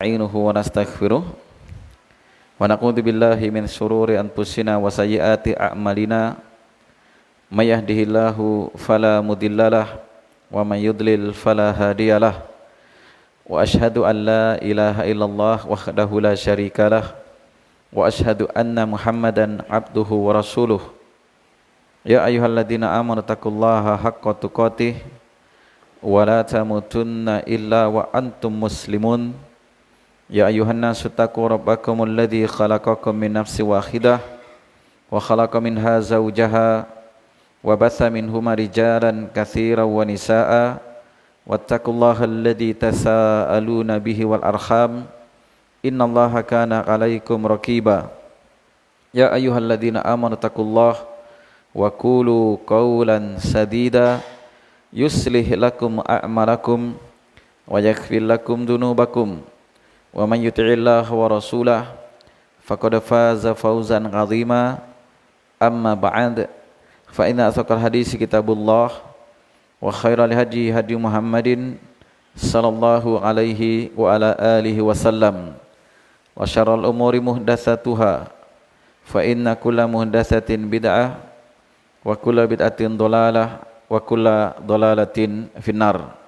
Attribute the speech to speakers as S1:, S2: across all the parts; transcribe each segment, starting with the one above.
S1: nasta'inuhu wa nastaghfiruh wa na'udzu billahi min shururi anfusina wa sayyiati a'malina may yahdihillahu fala mudhillalah wa may yudlil fala hadiyalah wa asyhadu an la ilaha illallah wahdahu la syarikalah wa asyhadu anna Muhammadan abduhu wa rasuluh. Ya ayyuhalladzina amanu taqullaha haqqa tuqatih wa la tamutunna illa wa antum muslimun. Ya ayyuhan nasu taqu rabbakumul ladzi khalaqakum min nafsin wahidah wa khalaqa minha zawjaha wa batha minhuma rijalan katsiran wa nisaa'a wattaqullaha alladzi tasaaluna bihi wal arham innallaha kana 'alaikum raqiba. Ya ayyuhalladzina amanu taqullaha wa qulu qawlan sadida yuslih lakum a'malakum wa yaghfir lakum dhunubakum wa man yuti'illaha wa rasulahu faqad faza fawzan 'azima. Amma ba'd, fa inna asdaqal hadits kitabullah wa khairal hadi hadi Muhammadin sallallahu alaihi wa ala alihi wasallam wa syarrul umuri muhdatsatuha fa inna kulla muhdatsatin bid'ah wa kulla bid'atin dhalalah wa kulla dhalalatin finnar.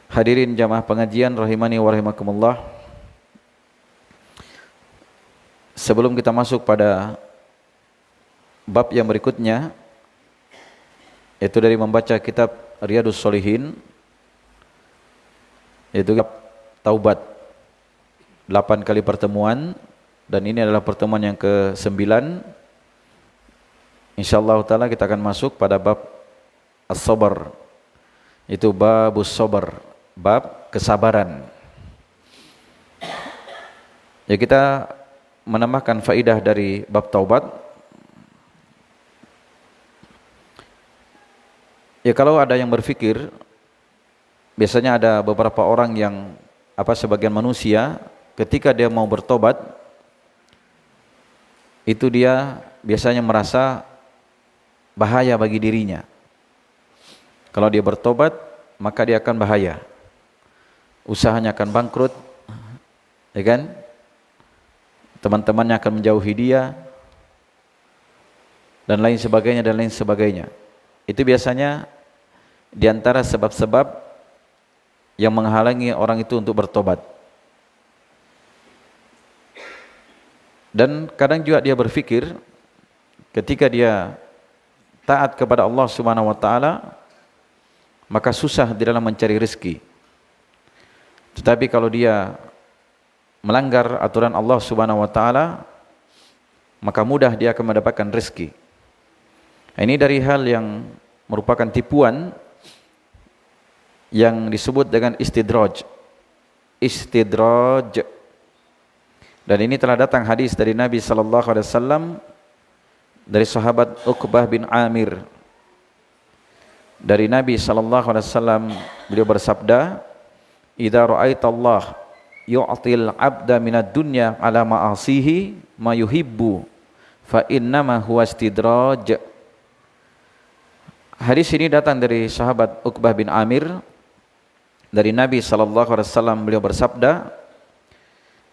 S1: Hadirin jamaah pengajian rahimani wa rahimakumullah. Sebelum kita masuk pada bab yang berikutnya, yaitu dari membaca kitab Riyadhus Shalihin, yaitu taubat 8 kali pertemuan, dan ini adalah pertemuan yang ke-9. Insyaallah taala kita akan masuk pada bab as-sabar, itu babus sabar, bab kesabaran. Ya, kita menambahkan faidah dari bab taubat. Ya, kalau ada yang berpikir, biasanya ada beberapa orang yang sebagian manusia ketika dia mau bertobat, itu dia biasanya merasa bahaya bagi dirinya. Kalau dia bertobat, maka dia akan bahaya. Usahanya akan bangkrut, ya kan? Teman-temannya akan menjauhi dia, dan lain sebagainya, dan lain sebagainya. Itu biasanya di antara sebab-sebab yang menghalangi orang itu untuk bertobat. Dan kadang juga dia berpikir, ketika dia taat kepada Allah Subhanahu wa taala, maka susah di dalam mencari rezeki. Tetapi kalau dia melanggar aturan Allah Subhanahu wa taala, maka mudah dia akan mendapatkan rezeki. Ini dari hal yang merupakan tipuan yang disebut dengan istidraj. Istidraj. Dan ini telah datang hadis dari Nabi sallallahu alaihi wasallam dari sahabat Uqbah bin Amir. Dari Nabi sallallahu alaihi wasallam, beliau bersabda, "Idza ra'aita Allah yu'til 'abda minad dunya 'ala ma'asihi ma yuhibbu fa innama huwa istidraj." Hadis ini datang dari sahabat Uqbah bin Amir. Dari Nabi sallallahu alaihi wasallam, beliau bersabda,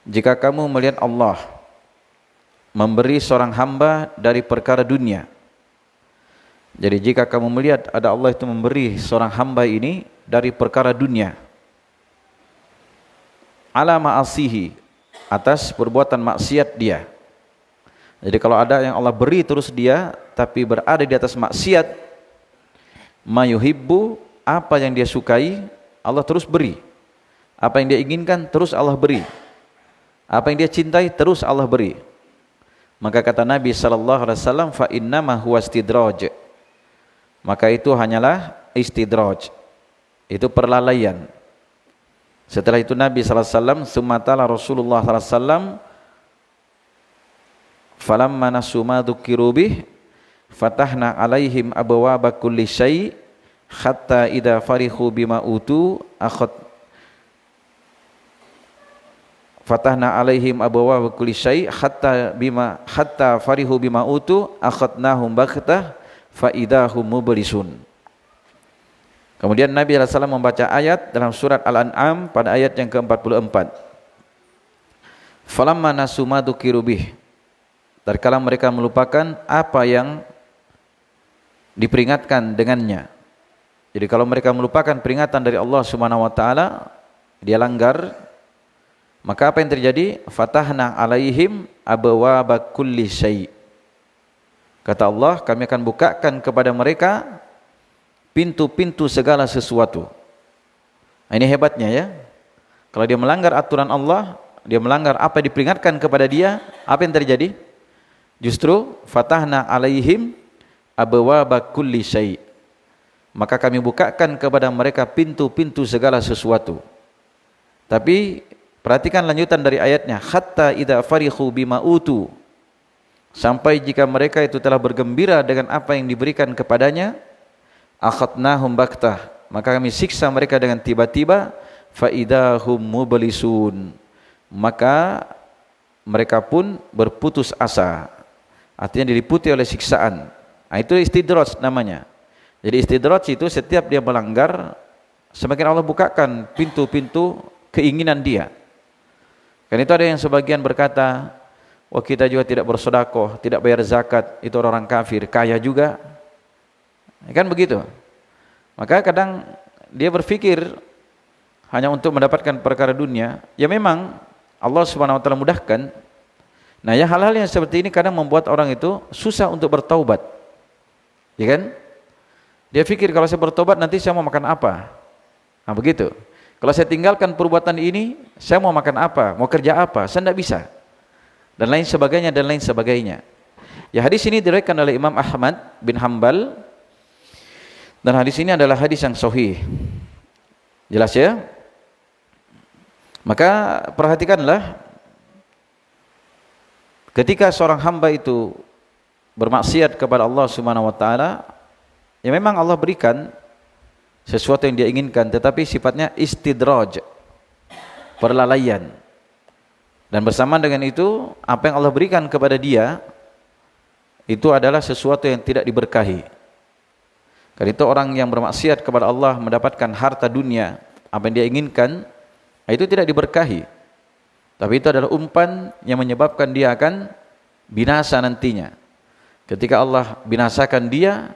S1: "Jika kamu melihat Allah memberi seorang hamba dari perkara dunia." Jadi jika kamu melihat ada Allah itu memberi seorang hamba ini dari perkara dunia, ala ma'asihi, atas perbuatan maksiat dia. Jadi kalau ada yang Allah beri terus dia, tapi berada di atas maksiat, mayuhibbu, apa yang dia sukai, Allah terus beri. Apa yang dia inginkan, terus Allah beri. Apa yang dia cintai, terus Allah beri. Maka kata Nabi SAW, fa innama huwa istidraj. Maka itu hanyalah istidraj. Itu perlalaian. Setelah itu Nabi SAW, summatala Rasulullah SAW, falamma nasu ma dzukiru bih, fatahna alaihim abwaaba kulli syai' hatta idza farihu bima utu fatahna alaihim abwaaba kulli syai' hatta farihu bima utu akhadnahum baghtah fa idahum mublisun. Kemudian Nabi SAW membaca ayat dalam surat Al-An'am pada ayat yang ke-44. Falamma nasu ma dzukiru bih. Tatkala mereka melupakan apa yang diperingatkan dengannya. Jadi kalau mereka melupakan peringatan dari Allah Subhanahu wa taala, dia langgar, maka apa yang terjadi? Fatahna alaihim abwaaba kulli syai'. Kata Allah, kami akan bukakan kepada mereka pintu-pintu segala sesuatu. Nah, ini hebatnya ya. Kalau dia melanggar aturan Allah, dia melanggar apa yang diperingatkan kepada dia, apa yang terjadi? Justru fatahna alaihim abwaaba kulli syai'. Maka kami bukakan kepada mereka pintu-pintu segala sesuatu. Tapi perhatikan lanjutan dari ayatnya, hatta idza farihu bima utu. Sampai jika mereka itu telah bergembira dengan apa yang diberikan kepadanya, akhadnahum baktah, maka kami siksa mereka dengan tiba-tiba, fa idahum mublisun, maka mereka pun berputus asa. Artinya diliputi oleh siksaan. Nah, itu istidraj namanya. Jadi istidraj itu setiap dia melanggar, semakin Allah bukakan pintu-pintu keinginan dia. Karena itu ada yang sebagian berkata, wah kita juga tidak bersedekah, tidak bayar zakat, itu orang kafir, kaya juga. Kan begitu. Maka kadang dia berpikir hanya untuk mendapatkan perkara dunia. Ya memang Allah Subhanahu wa taala mudahkan. Nah, ya hal-hal yang seperti ini kadang membuat orang itu susah untuk bertaubat. Ya kan? Dia pikir kalau saya bertobat nanti saya mau makan apa? Nah begitu. Kalau saya tinggalkan perbuatan ini, saya mau makan apa? Mau kerja apa? Saya tidak bisa. Dan lain sebagainya dan lain sebagainya. Ya hadis ini diriwayatkan oleh Imam Ahmad bin Hanbal. Dan hadis ini adalah hadis yang sahih. Jelas ya? Maka perhatikanlah, ketika seorang hamba itu bermaksiat kepada Allah Subhanahu wa taala, ya memang Allah berikan sesuatu yang dia inginkan, tetapi sifatnya istidraj, perlalaian. Dan bersama dengan itu, apa yang Allah berikan kepada dia itu adalah sesuatu yang tidak diberkahi. Karena itu orang yang bermaksiat kepada Allah mendapatkan harta dunia, apa yang dia inginkan, itu tidak diberkahi. Tapi itu adalah umpan yang menyebabkan dia akan binasa nantinya. Ketika Allah binasakan dia,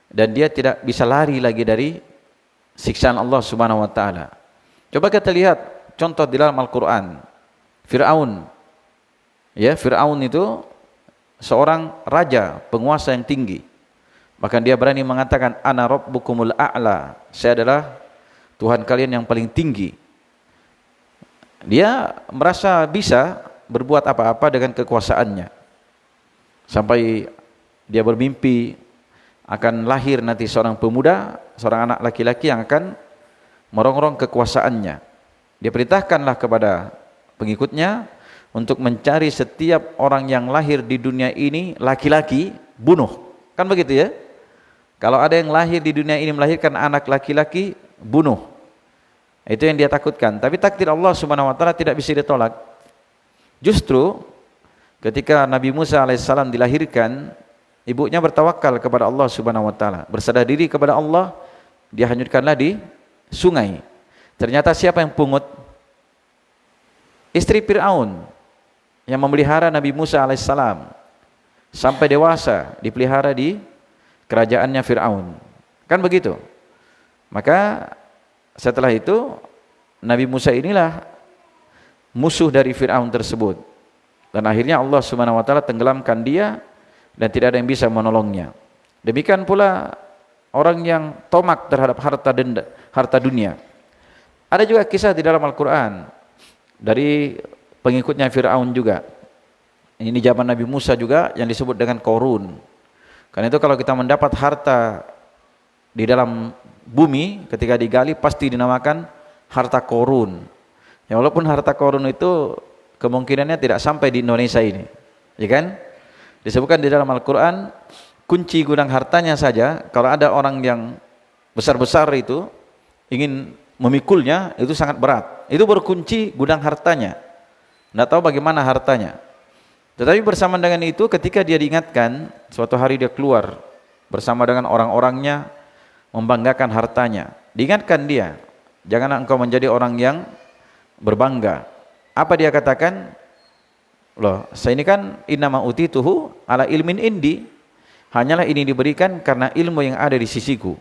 S1: dan dia tidak bisa lari lagi dari siksaan Allah Subhanahu wa taala. Coba kita lihat contoh di dalam Al-Qur'an. Firaun. Ya, Firaun itu seorang raja, penguasa yang tinggi. Bahkan dia berani mengatakan ana rabbukumul a'la. Saya adalah Tuhan kalian yang paling tinggi. Dia merasa bisa berbuat apa-apa dengan kekuasaannya. Sampai dia bermimpi akan lahir nanti seorang pemuda, seorang anak laki-laki yang akan merongrong kekuasaannya. Dia perintahkanlah kepada pengikutnya untuk mencari setiap orang yang lahir di dunia ini laki-laki, bunuh. Kan begitu ya? Kalau ada yang lahir di dunia ini melahirkan anak laki-laki, bunuh. Itu yang dia takutkan. Tapi takdir Allah Subhanahu wa taala tidak bisa ditolak. Justru ketika Nabi Musa alaihissalam dilahirkan, ibunya bertawakal kepada Allah Subhanahu wa taala, berserah diri kepada Allah, dia hanyutkanlah di sungai. Ternyata siapa yang pungut? Istri Fir'aun yang memelihara Nabi Musa alaihissalam sampai dewasa, dipelihara di kerajaannya Fir'aun. Kan begitu. Maka setelah itu Nabi Musa inilah musuh dari Fir'aun tersebut. Dan akhirnya Allah Subhanahu wa taala tenggelamkan dia dan tidak ada yang bisa menolongnya. Demikian pula orang yang tomak terhadap harta dunia. Ada juga kisah di dalam Al-Quran dari pengikutnya Fir'aun juga. Ini zaman Nabi Musa juga yang disebut dengan Korun. Karena itu kalau kita mendapat harta di dalam bumi, ketika digali pasti dinamakan harta Korun. Ya, walaupun harta Korun itu kemungkinannya tidak sampai di Indonesia ini, ya kan? Disebutkan di dalam Al-Quran, kunci gudang hartanya saja, kalau ada orang yang besar-besar itu ingin memikulnya, itu sangat berat. Itu berkunci gudang hartanya. Tidak tahu bagaimana hartanya. Tetapi bersama dengan itu, ketika dia diingatkan, suatu hari dia keluar bersama dengan orang-orangnya, membanggakan hartanya. Diingatkan dia, janganlah engkau menjadi orang yang berbangga. Apa dia katakan? Loh, saya ini kan innama utituhu ala ilmin indi. Hanyalah ini diberikan karena ilmu yang ada di sisiku.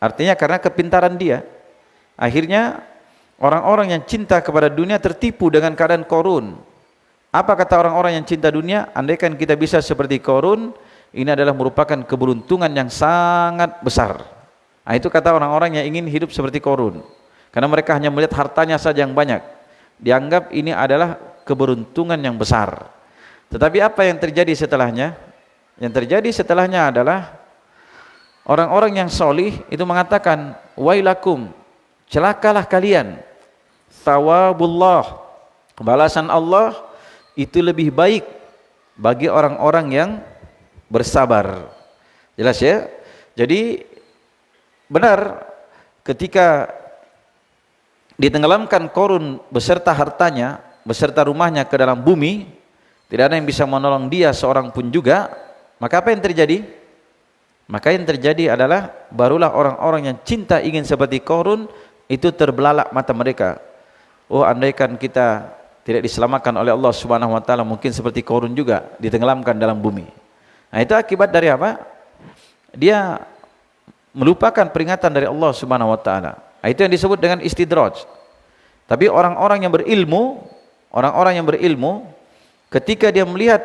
S1: Artinya karena kepintaran dia. Akhirnya orang-orang yang cinta kepada dunia tertipu dengan keadaan Qarun. Apa kata orang-orang yang cinta dunia? Andaikan kita bisa seperti Qarun, ini adalah merupakan keberuntungan yang sangat besar. Nah, itu kata orang-orang yang ingin hidup seperti Qarun. Karena mereka hanya melihat hartanya saja yang banyak. Dianggap ini adalah keberuntungan yang besar. Tetapi apa yang terjadi setelahnya? Yang terjadi setelahnya adalah orang-orang yang solih itu mengatakan, wailakum, celakalah kalian. Thawabullah, balasan Allah itu lebih baik bagi orang-orang yang bersabar. Jelas ya? Jadi benar, ketika ditenggelamkan Qarun beserta hartanya, beserta rumahnya ke dalam bumi, tidak ada yang bisa menolong dia seorang pun juga, maka apa yang terjadi? Maka yang terjadi adalah barulah orang-orang yang cinta ingin seperti Qarun itu terbelalak mata mereka. Oh, andaikan kita tidak diselamatkan oleh Allah Subhanahu wa taala, mungkin seperti Qarun juga ditenggelamkan dalam bumi. Nah, itu akibat dari apa? Dia melupakan peringatan dari Allah Subhanahu wa taala. Itu yang disebut dengan istidraj. Tapi orang-orang yang berilmu, ketika dia melihat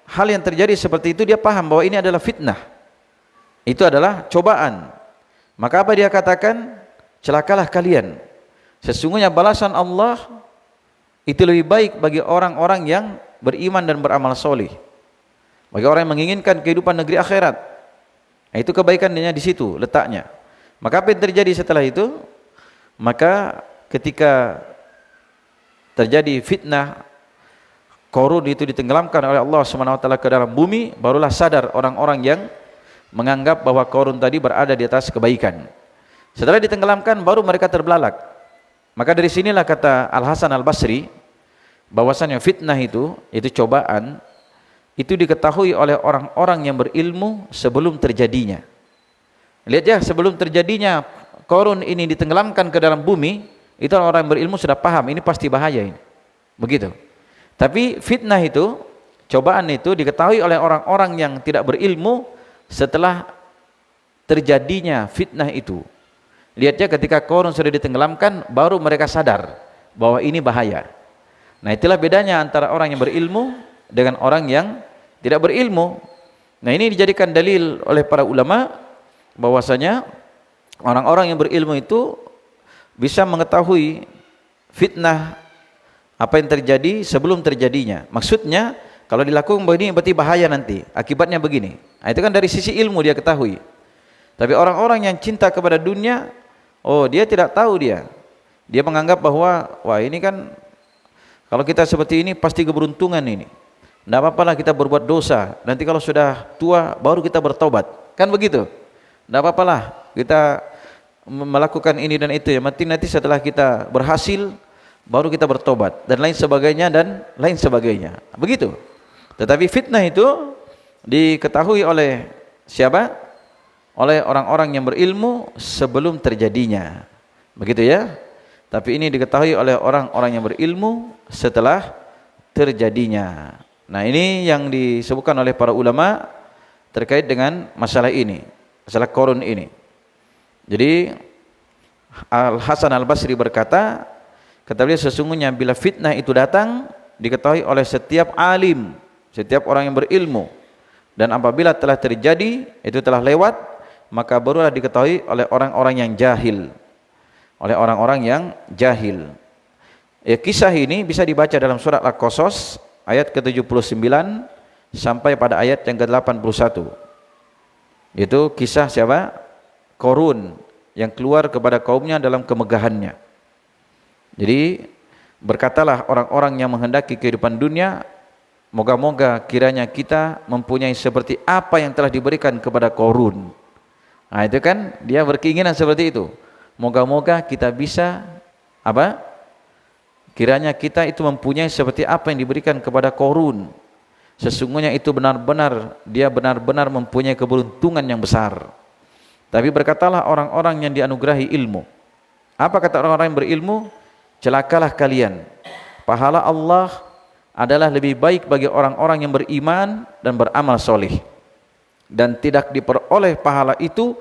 S1: hal yang terjadi seperti itu, dia paham bahwa ini adalah fitnah. Itu adalah cobaan. Maka apa dia katakan? Celakalah kalian. Sesungguhnya balasan Allah itu lebih baik bagi orang-orang yang beriman dan beramal solih. Bagi orang yang menginginkan kehidupan negeri akhirat. Nah, itu kebaikannya di situ letaknya. Maka apa yang terjadi setelah itu? Maka ketika terjadi fitnah, Qarun itu ditenggelamkan oleh Allah SWT ke dalam bumi, barulah sadar orang-orang yang menganggap bahwa Qarun tadi berada di atas kebaikan. Setelah ditenggelamkan, baru mereka terbelalak. Maka dari sinilah kata Al-Hasan Al-Basri, bahwasanya fitnah itu cobaan, itu diketahui oleh orang-orang yang berilmu sebelum terjadinya. Lihat ya, sebelum terjadinya Qarun ini ditenggelamkan ke dalam bumi, itu orang yang berilmu sudah paham ini pasti bahaya ini. Begitu. Tapi fitnah itu, cobaan itu diketahui oleh orang-orang yang tidak berilmu setelah terjadinya fitnah itu. Lihat ya, ketika Qarun sudah ditenggelamkan, baru mereka sadar bahwa ini bahaya. Nah, itulah bedanya antara orang yang berilmu dengan orang yang tidak berilmu. Nah, ini dijadikan dalil oleh para ulama bahwasanya orang-orang yang berilmu itu bisa mengetahui fitnah apa yang terjadi sebelum terjadinya. Maksudnya kalau dilakukan begini berarti bahaya nanti, akibatnya begini. Nah, itu kan dari sisi ilmu dia ketahui. Tapi orang-orang yang cinta kepada dunia, oh, dia tidak tahu dia. Dia menganggap bahwa wah, ini kan kalau kita seperti ini pasti keberuntungan ini. Tidak apa-apalah kita berbuat dosa. Nanti kalau sudah tua baru kita bertobat. Kan begitu? Tidak apa-apalah kita melakukan ini dan itu ya. Nanti setelah kita berhasil baru kita bertobat dan lain sebagainya. Begitu. Tetapi fitnah itu diketahui oleh siapa? Oleh orang-orang yang berilmu sebelum terjadinya. Begitu ya. Tapi ini diketahui oleh orang-orang yang berilmu setelah terjadinya. Nah, ini yang disebutkan oleh para ulama terkait dengan masalah ini, masalah Qarun ini. Jadi Al-Hasan Al-Basri berkata, kata beliau, sesungguhnya bila fitnah itu datang diketahui oleh setiap alim, setiap orang yang berilmu, dan apabila telah terjadi, itu telah lewat, maka barulah diketahui oleh orang-orang yang jahil. Oleh orang-orang yang jahil. Ya, kisah ini bisa dibaca dalam surat Al-Qasas ayat ke-79 sampai pada ayat yang ke-81. Itu kisah siapa? Qarun yang keluar kepada kaumnya dalam kemegahannya. Jadi berkatalah orang-orang yang menghendaki kehidupan dunia, moga-moga kiranya kita mempunyai seperti apa yang telah diberikan kepada Qarun. Nah, itu kan dia berkeinginan seperti itu. Moga-moga kita bisa apa? Kiranya kita itu mempunyai seperti apa yang diberikan kepada Qarun. Sesungguhnya itu dia benar-benar mempunyai keberuntungan yang besar. Tapi berkatalah orang-orang yang dianugerahi ilmu. Apa kata orang-orang yang berilmu? Celakalah kalian. Pahala Allah adalah lebih baik bagi orang-orang yang beriman dan beramal soleh. Dan tidak diperoleh pahala itu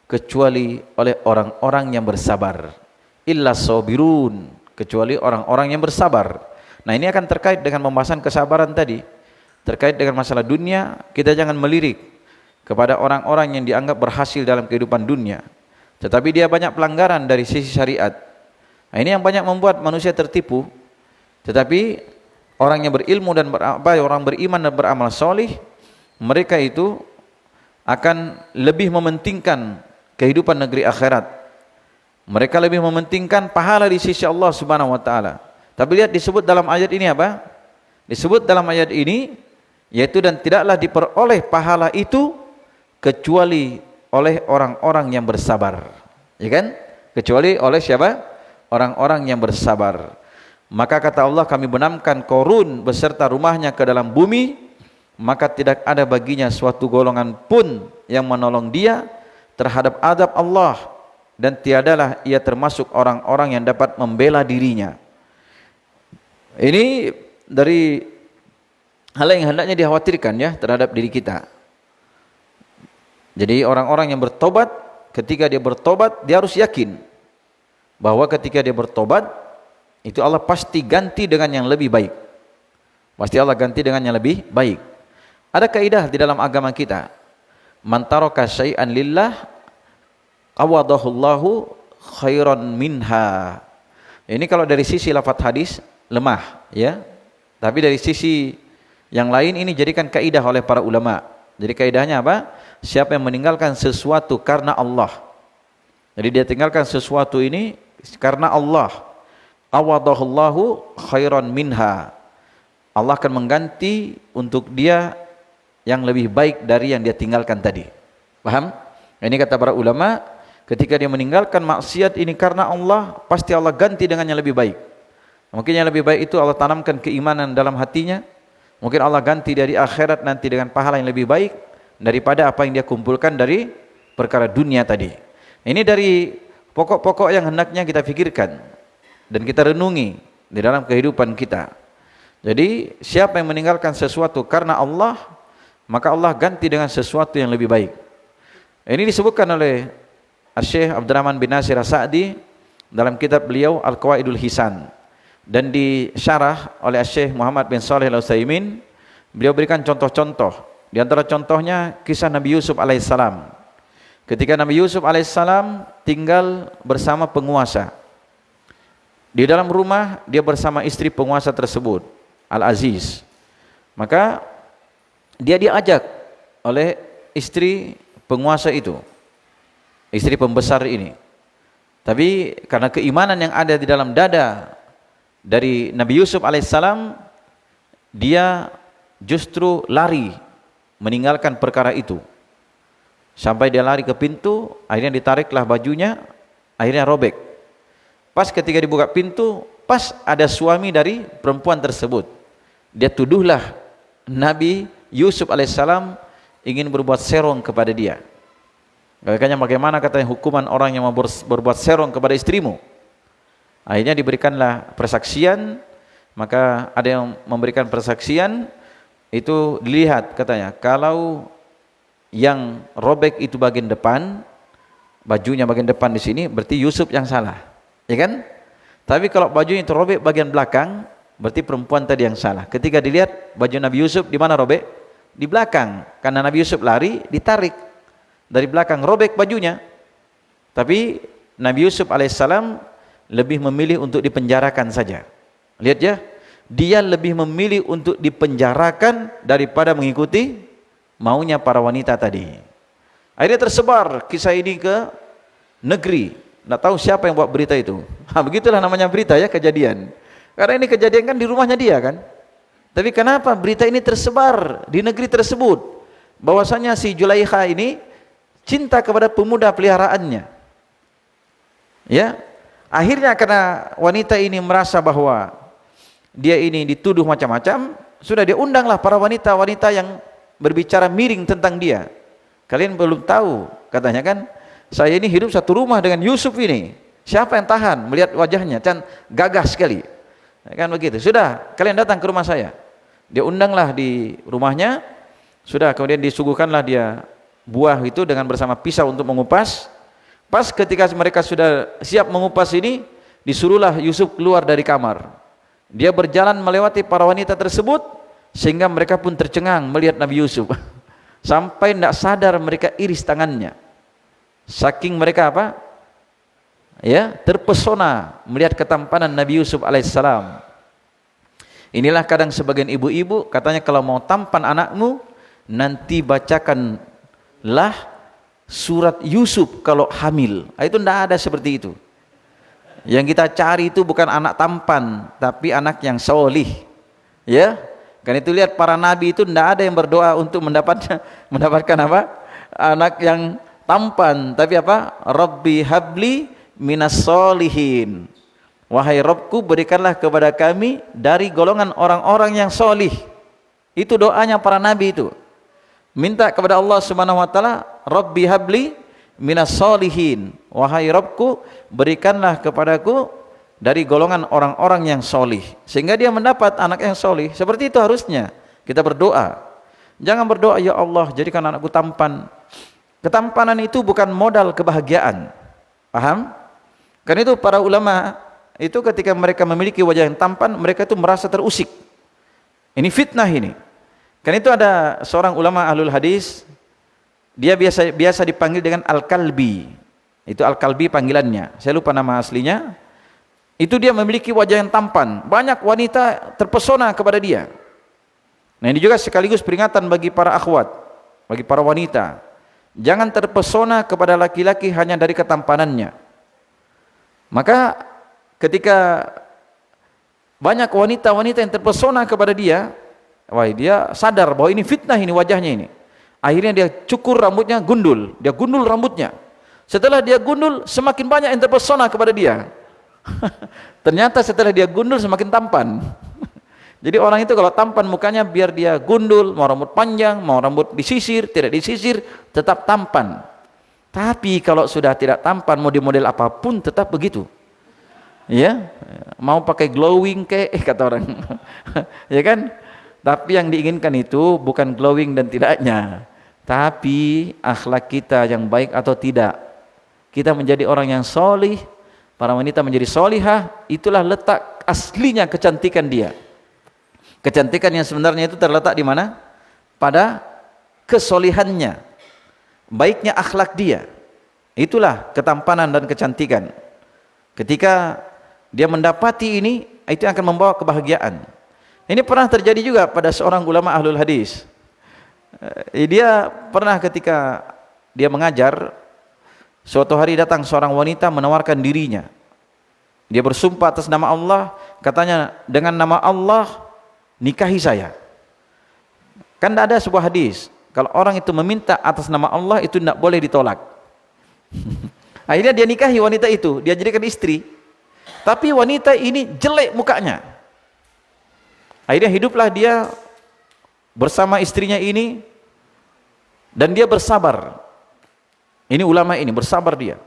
S1: kecuali oleh orang-orang yang bersabar. Illa sabirun, kecuali orang-orang yang bersabar. Nah, ini akan terkait dengan pembahasan kesabaran tadi. Terkait dengan masalah dunia, kita jangan melirik kepada orang-orang yang dianggap berhasil dalam kehidupan dunia, tetapi dia banyak pelanggaran dari sisi syariat. Nah, ini yang banyak membuat manusia tertipu. Tetapi orang yang berilmu dan orang beriman dan beramal soleh, mereka itu akan lebih mementingkan kehidupan negeri akhirat. Mereka lebih mementingkan pahala di sisi Allah Subhanahu wa taala. Tapi lihat disebut dalam ayat ini apa? Disebut dalam ayat ini yaitu dan tidaklah diperoleh pahala itu kecuali oleh orang-orang yang bersabar. Ya kan? Kecuali oleh siapa? Orang-orang yang bersabar. Maka kata Allah, kami benamkan Qarun beserta rumahnya ke dalam bumi, maka tidak ada baginya suatu golongan pun yang menolong dia terhadap azab Allah, dan tiadalah ia termasuk orang-orang yang dapat membela dirinya. Ini dari hal yang hendaknya dikhawatirkan ya terhadap diri kita. Jadi orang-orang yang bertobat, ketika dia bertobat, dia harus yakin bahwa ketika dia bertobat itu Allah pasti ganti dengan yang lebih baik. Pasti Allah ganti dengan yang lebih baik. Ada kaidah di dalam agama kita, man taraka syai'an lillah awadahullahu khairan minha. Ini kalau dari sisi lafaz hadis lemah ya, tapi dari sisi yang lain ini jadikan kaidah oleh para ulama. Jadi kaidahnya apa? Siapa yang meninggalkan sesuatu karena Allah, jadi dia tinggalkan sesuatu ini karena Allah, awadahullahu khairan minha, Allah akan mengganti untuk dia yang lebih baik dari yang dia tinggalkan tadi. Paham? Ini kata para ulama, ketika dia meninggalkan maksiat ini karena Allah, pasti Allah ganti dengan yang lebih baik. Mungkin yang lebih baik itu Allah tanamkan keimanan dalam hatinya. Mungkin Allah ganti dari akhirat nanti dengan pahala yang lebih baik daripada apa yang dia kumpulkan dari perkara dunia tadi. Ini dari pokok-pokok yang hendaknya kita pikirkan dan kita renungi di dalam kehidupan kita. Jadi siapa yang meninggalkan sesuatu karena Allah, maka Allah ganti dengan sesuatu yang lebih baik. Ini disebutkan oleh Syekh Abdurrahman bin Nasir As-Sa'di dalam kitab beliau Al-Qawaidul Hisan, dan disyarah oleh Syekh Muhammad bin Shalih Al-Utsaimin. Beliau berikan contoh-contoh. Di antara contohnya kisah Nabi Yusuf alaihissalam. Ketika Nabi Yusuf alaihissalam tinggal bersama penguasa, di dalam rumah dia bersama istri penguasa tersebut, Al-Aziz. Maka dia diajak oleh istri penguasa itu, istri pembesar ini. Tapi karena keimanan yang ada di dalam dada dari Nabi Yusuf alaihissalam, dia justru lari meninggalkan perkara itu. Sampai dia lari ke pintu, akhirnya ditariklah bajunya, akhirnya robek. Pas ketika dibuka pintu, pas ada suami dari perempuan tersebut. Dia tuduhlah Nabi Yusuf alaihissalam ingin berbuat serong kepada dia. Makanya bagaimana katanya hukuman orang yang berbuat serong kepada istrimu? Akhirnya diberikanlah persaksian. Maka ada yang memberikan persaksian, itu dilihat katanya, kalau yang robek itu bagian depan, bajunya bagian depan di sini, berarti Yusuf yang salah, ya kan? Tapi kalau bajunya itu robek bagian belakang, berarti perempuan tadi yang salah. Ketika dilihat baju Nabi Yusuf di mana robek? Di belakang, karena Nabi Yusuf lari, ditarik dari belakang, robek bajunya. Tapi Nabi Yusuf alaihissalam lebih memilih untuk dipenjarakan saja. Lihat ya, dia lebih memilih untuk dipenjarakan daripada mengikuti maunya para wanita tadi. Akhirnya tersebar kisah ini ke negeri. Nggak tahu siapa yang buat berita itu. Begitulah namanya berita ya, kejadian. Karena ini kejadian kan di rumahnya dia kan. Tapi kenapa berita ini tersebar di negeri tersebut? Bahwasanya si Zulaikha ini cinta kepada pemuda peliharaannya. Ya, akhirnya karena wanita ini merasa bahwa dia ini dituduh macam-macam, sudah dia undanglah para wanita-wanita yang berbicara miring tentang dia. Kalian belum tahu, katanya kan, saya ini hidup satu rumah dengan Yusuf ini. Siapa yang tahan melihat wajahnya? Kan gagah sekali. Kan begitu. Sudah, kalian datang ke rumah saya. Dia undanglah di rumahnya. Sudah, kemudian disuguhkanlah dia buah itu dengan bersama pisau untuk mengupas. Pas ketika mereka sudah siap mengupas ini, disuruhlah Yusuf keluar dari kamar. Dia berjalan melewati para wanita tersebut sehingga mereka pun tercengang melihat Nabi Yusuf. Sampai tidak sadar mereka iris tangannya. Saking mereka apa? Ya, terpesona melihat ketampanan Nabi Yusuf alaihissalam. Inilah kadang sebagian ibu-ibu katanya kalau mau tampan anakmu nanti bacakanlah surat Yusuf kalau hamil. Itu tidak ada seperti itu. Yang kita cari itu bukan anak tampan, tapi anak yang solih. Ya, kan itu lihat para nabi itu tidak ada yang berdoa untuk mendapatkan apa? Anak yang tampan, tapi apa? Rabbi habli minas solihin. Wahai Rabbku, berikanlah kepada kami dari golongan orang-orang yang solih. Itu doanya para nabi itu. Minta kepada Allah Subhanahu wa taala, Rabbi habli minas solihin. Wahai Rabbku, berikanlah kepadaku dari golongan orang-orang yang solih, sehingga dia mendapat anak yang solih. Seperti itu harusnya kita berdoa. Jangan berdoa, ya Allah jadikan anakku tampan. Ketampanan itu bukan modal kebahagiaan. Paham? Karena itu para ulama itu ketika mereka memiliki wajah yang tampan, mereka itu merasa terusik. Ini fitnah ini. Karena itu ada seorang ulama ahlul hadis, dia biasa dipanggil dengan Al-Kalbi. Itu Al-Kalbi panggilannya. Saya lupa nama aslinya. Itu dia memiliki wajah yang tampan. Banyak wanita terpesona kepada dia. Nah, ini juga sekaligus peringatan bagi para akhwat, bagi para wanita. Jangan terpesona kepada laki-laki hanya dari ketampanannya. Maka ketika banyak wanita-wanita yang terpesona kepada dia, wah, dia sadar bahwa ini fitnah, ini wajahnya ini. Akhirnya dia cukur rambutnya, gundul. Dia gundul rambutnya. Setelah dia gundul, semakin banyak yang terpesona kepada dia. Ternyata setelah dia gundul semakin tampan. Jadi orang itu kalau tampan mukanya, biar dia gundul, mau rambut panjang, mau rambut disisir, tidak disisir, tetap tampan. Tapi kalau sudah tidak tampan, mau di model apapun tetap begitu. Ya, mau pakai glowing kata orang. Ya kan? Tapi yang diinginkan itu bukan glowing dan tidaknya, tapi akhlak kita yang baik atau tidak. Kita menjadi orang yang solih, para wanita menjadi solihah, itulah letak aslinya kecantikan dia. Kecantikan yang sebenarnya itu terletak di mana? Pada kesolihannya, baiknya akhlak dia. Itulah ketampanan dan kecantikan. Ketika dia mendapati ini, itu akan membawa kebahagiaan. Ini pernah terjadi juga pada seorang ulama ahlul hadis. Dia pernah ketika dia mengajar, suatu hari datang seorang wanita menawarkan dirinya. Dia bersumpah atas nama Allah, katanya, dengan nama Allah nikahi saya. Kan tidak ada sebuah hadis kalau orang itu meminta atas nama Allah itu tidak boleh ditolak. Akhirnya dia nikahi wanita itu, dia jadikan istri. Tapi wanita ini jelek mukanya. Akhirnya hiduplah dia bersama istrinya ini, dan dia bersabar. Ini ulama ini bersabar dia.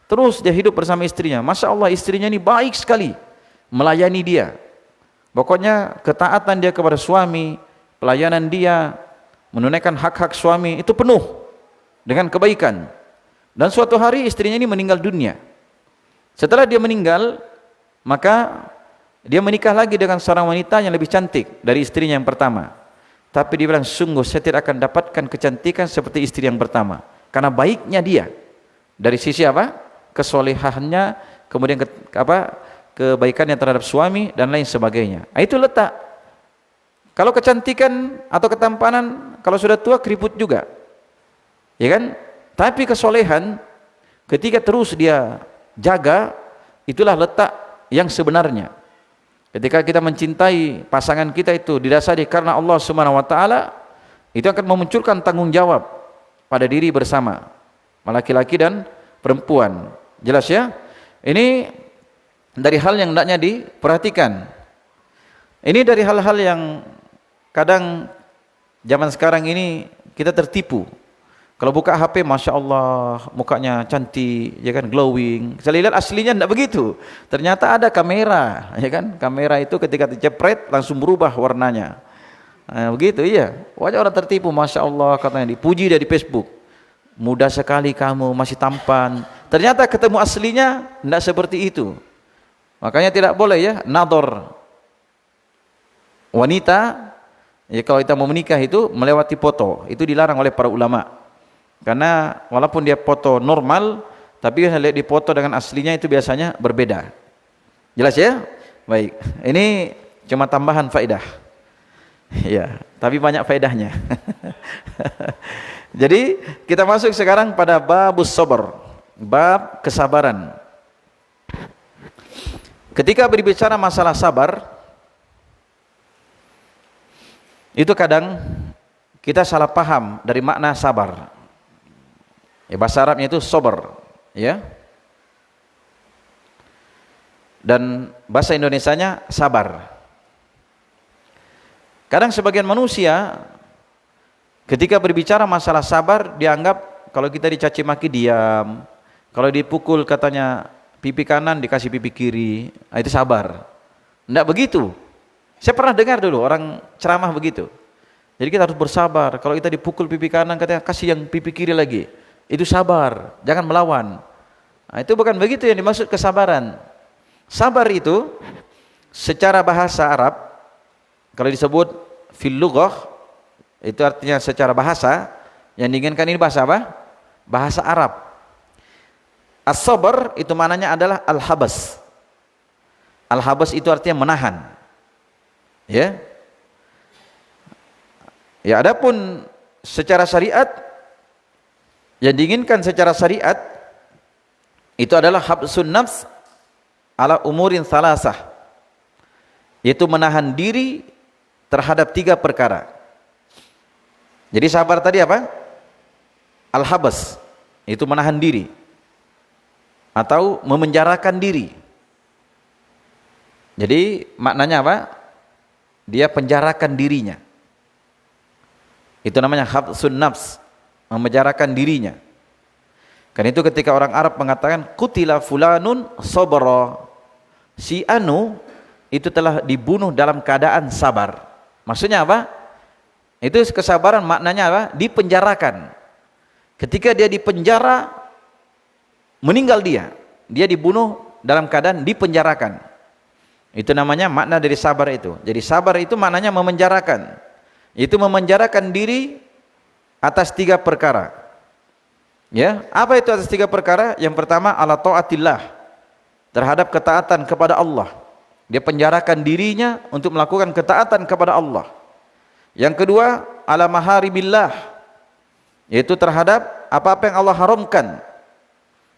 S1: Terus dia hidup bersama istrinya. Masya Allah, istrinya ini baik sekali melayani dia. Pokoknya ketaatan dia kepada suami, pelayanan dia, menunaikan hak-hak suami itu penuh dengan kebaikan. Dan suatu hari istrinya ini meninggal dunia. Setelah dia meninggal, maka dia menikah lagi dengan seorang wanita yang lebih cantik dari istrinya yang pertama. Tapi dia bilang, sungguh saya tidak akan dapatkan kecantikan seperti istri yang pertama. Karena baiknya dia. Dari sisi apa? Kesolehannya, kemudian kebaikannya terhadap suami, dan lain sebagainya. Nah, itu letak. Kalau kecantikan atau ketampanan, kalau sudah tua keriput juga. Ya kan? Tapi kesolehan, ketika terus dia jaga, itulah letak yang sebenarnya. Ketika kita mencintai pasangan kita itu didasari karena Allah Subhanahu wa taala, itu akan memunculkan tanggung jawab pada diri bersama, laki-laki dan perempuan. Jelas ya? Ini dari hal yang hendaknya diperhatikan. Ini dari hal-hal yang kadang zaman sekarang ini kita tertipu. Kalau buka HP, Masya Allah, mukanya cantik, ya kan, glowing. Saya lihat aslinya tidak begitu. Ternyata ada kamera, ya kan. Kamera itu ketika dicepret langsung berubah warnanya. Nah, begitu, iya. Wajah orang tertipu, Masya Allah, katanya dipuji dari Facebook. Mudah sekali kamu, masih tampan. Ternyata ketemu aslinya tidak seperti itu. Makanya tidak boleh ya, nador. Wanita, ya kalau kita mau menikah itu melewati foto, itu dilarang oleh para ulama. Karena walaupun dia foto normal, tapi lihat di foto dengan aslinya itu biasanya berbeda. Jelas ya? Baik. Ini cuma tambahan faedah. Ya, tapi banyak faedahnya. Jadi kita masuk sekarang pada babus sabar, bab kesabaran. Ketika berbicara masalah sabar, itu kadang kita salah paham dari makna sabar. Ya, bahasa Arabnya itu sabar, ya. Dan bahasa Indonesianya sabar. Kadang sebagian manusia ketika berbicara masalah sabar dianggap kalau kita dicaci maki diam, kalau dipukul katanya pipi kanan dikasih pipi kiri, nah itu sabar. Tidak begitu. Saya pernah dengar dulu orang ceramah begitu. Jadi kita harus bersabar. Kalau kita dipukul pipi kanan katanya kasih yang pipi kiri lagi. Itu sabar, jangan melawan. Nah, itu bukan begitu yang dimaksud kesabaran. Sabar itu secara bahasa Arab, kalau disebut fil lughah, itu artinya secara bahasa, yang diinginkan ini bahasa apa? Bahasa Arab. As-sabar itu maknanya adalah al-habas. Al-habas itu artinya menahan. Ya. Ya, adapun secara syariat, yang diinginkan secara syariat itu adalah habsun nafs ala umurin salasah, yaitu menahan diri terhadap 3 perkara. Jadi sabar tadi apa? Al-habas, itu menahan diri atau memenjarakan diri. Jadi maknanya apa? Dia penjarakan dirinya. Itu namanya habsun nafs, memenjarakan dirinya. Karena itu ketika orang Arab mengatakan qutila fulanun sabara, si anu itu telah dibunuh dalam keadaan sabar. Maksudnya apa? Itu kesabaran maknanya apa? Dipenjarakan. Ketika dia dipenjara, meninggal dia dibunuh dalam keadaan dipenjarakan. Itu namanya makna dari sabar itu. Jadi sabar itu maknanya memenjarakan. Itu memenjarakan diri atas 3 perkara. Ya, apa itu atas 3 perkara? Yang pertama ala taatillah, terhadap ketaatan kepada Allah. Dia penjarakan dirinya untuk melakukan ketaatan kepada Allah. Yang kedua ala maharibillah, yaitu terhadap apa-apa yang Allah haramkan.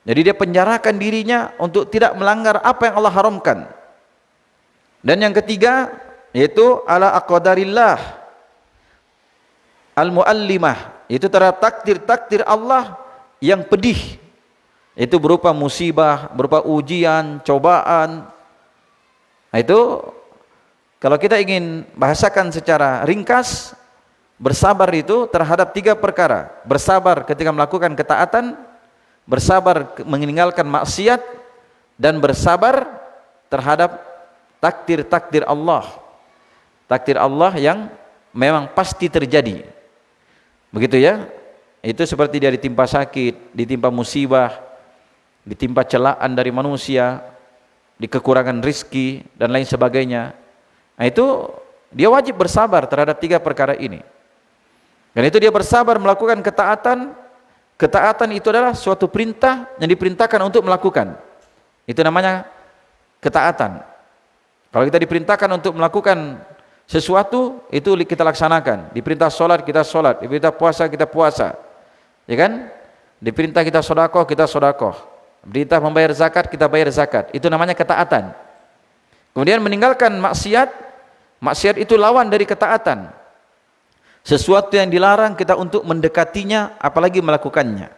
S1: Jadi dia penjarakan dirinya untuk tidak melanggar apa yang Allah haramkan. Dan yang ketiga yaitu ala aqdarillah al-muallimah, itu terhadap takdir Allah yang pedih. Itu berupa musibah, berupa ujian, cobaan. Nah, itu kalau kita ingin bahasakan secara ringkas, bersabar itu terhadap 3 perkara. Bersabar ketika melakukan ketaatan, bersabar meninggalkan maksiat, dan bersabar terhadap takdir Allah. Takdir Allah yang memang pasti terjadi. Begitu ya. Itu seperti dia ditimpa sakit, ditimpa musibah, ditimpa celaan dari manusia, di kekurangan rizki dan lain sebagainya. Nah, itu dia wajib bersabar terhadap 3 perkara ini. Dan itu dia bersabar melakukan ketaatan. Ketaatan itu adalah suatu perintah yang diperintahkan untuk melakukan. Itu namanya ketaatan. Kalau kita diperintahkan untuk melakukan sesuatu, itu kita laksanakan. Diperintah sholat, kita sholat. Diperintah puasa, kita puasa. Ya kan? Diperintah kita sedekah, kita sedekah. Diperintah membayar zakat, kita bayar zakat. Itu namanya ketaatan. Kemudian meninggalkan maksiat. Maksiat itu lawan dari ketaatan. Sesuatu yang dilarang kita untuk mendekatinya, apalagi melakukannya.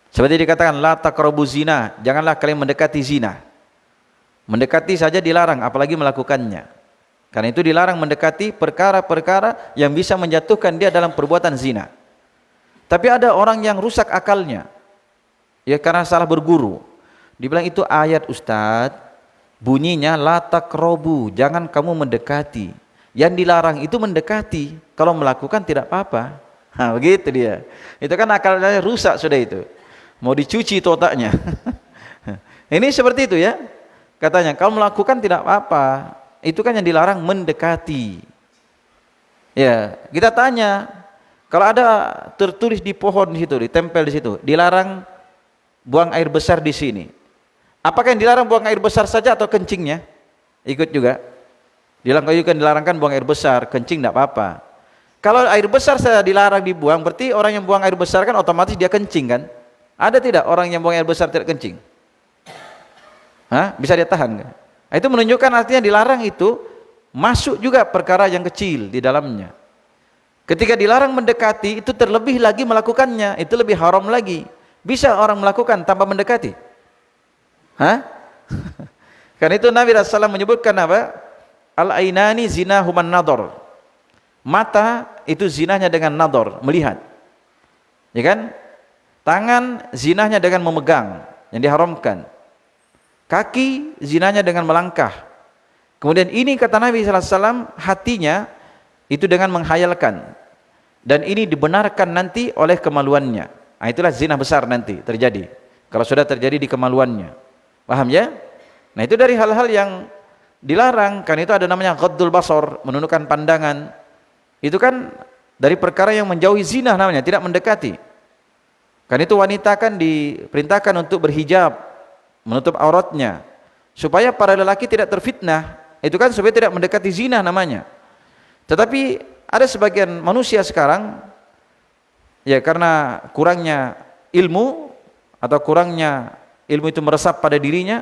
S1: Seperti dikatakan la taqrabu zina, janganlah kalian mendekati zina. Mendekati saja dilarang, apalagi melakukannya. Karena itu dilarang mendekati perkara-perkara yang bisa menjatuhkan dia dalam perbuatan zina. Tapi ada orang yang rusak akalnya, ya karena salah berguru. Dibilang itu ayat Ustadz, bunyinya la taqrabu, jangan kamu mendekati. Yang dilarang itu mendekati, kalau melakukan tidak apa-apa. Nah, begitu dia. Itu kan akalnya rusak sudah itu. Mau dicuci itu otaknya. Ini seperti itu ya. Katanya kalau melakukan tidak apa-apa. Itu kan yang dilarang mendekati. Ya, kita tanya, kalau ada tertulis di pohon di situ, ditempel di situ, dilarang buang air besar di sini. Apakah yang dilarang buang air besar saja atau kencingnya? Ikut juga. Dilarangkan buang air besar, kencing tidak apa-apa. Kalau air besar saja dilarang dibuang, berarti orang yang buang air besar kan otomatis dia kencing kan? Ada tidak orang yang buang air besar tidak kencing? Hah? Bisa dia tahan kan? Nah, itu menunjukkan artinya dilarang itu masuk juga perkara yang kecil di dalamnya. Ketika dilarang mendekati, itu terlebih lagi melakukannya, itu lebih haram lagi. Bisa orang melakukan tanpa mendekati? Hah? Karena itu Nabi SAW menyebutkan apa? Al-ainani zinahuman nador. Mata itu zinahnya dengan nador, melihat. Ya kan? Tangan zinahnya dengan memegang, yang diharamkan. Kaki zinahnya dengan melangkah. Kemudian ini kata Nabi SAW, hatinya itu dengan menghayalkan. Dan ini dibenarkan nanti oleh kemaluannya. Nah, itulah zina besar nanti terjadi. Kalau sudah terjadi di kemaluannya. Paham ya? Nah, itu dari hal-hal yang dilarang. Kan itu ada namanya ghaddul basar, menundukkan pandangan. Itu kan dari perkara yang menjauhi zina namanya, tidak mendekati. Kan itu wanita kan diperintahkan untuk berhijab, menutup auratnya, supaya para lelaki tidak terfitnah. Itu kan supaya tidak mendekati zina namanya. Tetapi ada sebagian manusia sekarang, ya karena kurangnya ilmu atau kurangnya ilmu itu meresap pada dirinya,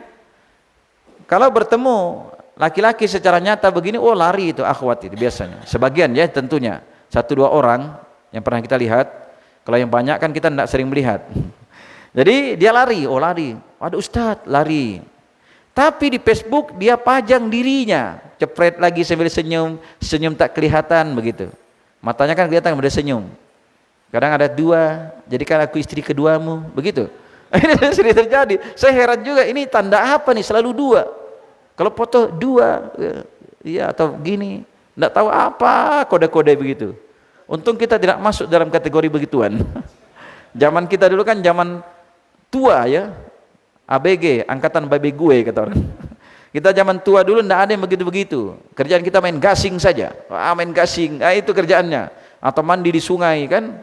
S1: kalau bertemu laki-laki secara nyata begini, oh lari itu akhwat itu biasanya. Sebagian ya tentunya, 1-2 orang yang pernah kita lihat. Kalau yang banyak kan kita tidak sering melihat. Jadi dia lari, oh lari, ada Ustadz lari. Tapi di Facebook dia pajang dirinya, cepret lagi sambil senyum, senyum tak kelihatan begitu. Matanya kan kelihatan udah senyum. Kadang ada 2, jadikan aku istri keduamu, begitu. Ini sering terjadi. Saya heran juga, ini tanda apa nih selalu 2? Kalau foto 2, ya atau gini, tidak tahu apa kode-kode begitu. Untung kita tidak masuk dalam kategori begituan. Zaman kita dulu kan zaman tua ya. ABG, angkatan babi gue kata orang. Kita zaman tua dulu tidak ada yang begitu-begitu. Kerjaan kita main gasing saja. Main gasing, itu kerjaannya. Atau mandi di sungai kan.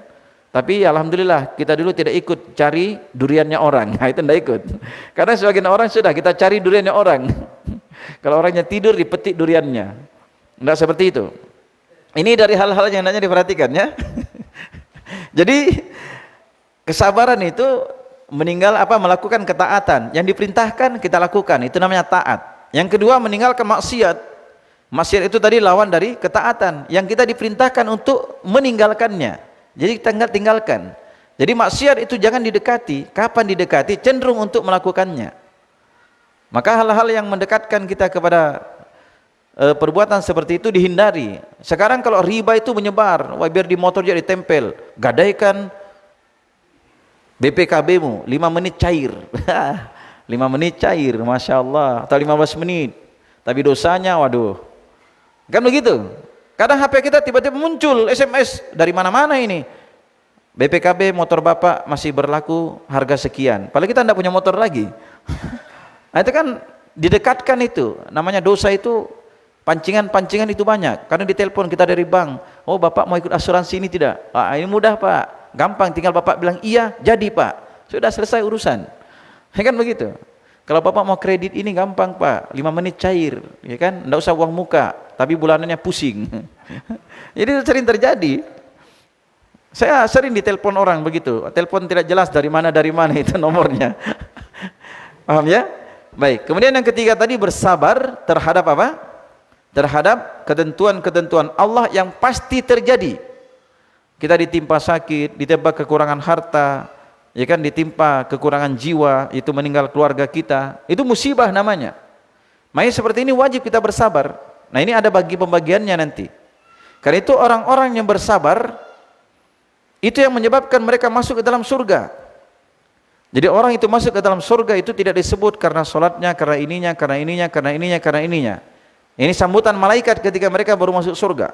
S1: Tapi alhamdulillah kita dulu tidak ikut cari duriannya orang. Itu tidak ikut. Karena sebagian orang sudah kita cari duriannya orang. Kalau orangnya tidur dipetik duriannya. Tidak seperti itu. Ini dari hal-hal yang hendaknya diperhatikan ya. Jadi kesabaran itu melakukan ketaatan, yang diperintahkan kita lakukan, itu namanya taat. Yang kedua meninggalkan maksiat. Maksiat itu tadi lawan dari ketaatan, yang kita diperintahkan untuk meninggalkannya. Jadi kita tinggalkan. Jadi maksiat itu jangan didekati. Kapan didekati? Cenderung untuk melakukannya. Maka hal-hal yang mendekatkan kita kepada perbuatan seperti itu dihindari. Sekarang kalau riba itu menyebar, wah biar di motor jadi tempel, gadaikan BPKB-mu 5 menit cair. 5 menit cair, Masya Allah, atau 15 menit, tapi dosanya waduh, kan begitu. Kadang HP kita tiba-tiba muncul SMS dari mana-mana ini, BPKB motor bapak masih berlaku harga sekian, padahal kita tidak punya motor lagi. Nah, itu kan didekatkan, itu namanya dosa. Itu pancingan-pancingan itu banyak, karena ditelepon kita dari bank, oh bapak mau ikut asuransi ini tidak? Ini mudah pak, gampang, tinggal bapak bilang iya, jadi pak, sudah selesai urusan. Ya kan begitu. Kalau bapak mau kredit ini gampang pak, 5 menit cair, ya kan, enggak usah uang muka, tapi bulanannya pusing. Jadi itu sering terjadi. Saya sering ditelepon orang begitu, telepon tidak jelas dari mana itu nomornya. Paham ya? Baik. Kemudian yang ketiga tadi, bersabar terhadap apa? Terhadap ketentuan-ketentuan Allah yang pasti terjadi. Kita ditimpa sakit, ditimpa kekurangan harta, ya kan, ditimpa kekurangan jiwa, itu meninggal keluarga kita, itu musibah namanya. Makanya seperti ini wajib kita bersabar. Nah, ini ada bagi pembagiannya nanti. Karena itu orang-orang yang bersabar Itu yang menyebabkan mereka masuk ke dalam surga. Jadi orang itu masuk ke dalam surga itu tidak disebut karena sholatnya, karena ininya, karena ininya, karena ininya, karena ininya. Ini sambutan malaikat ketika mereka baru masuk surga.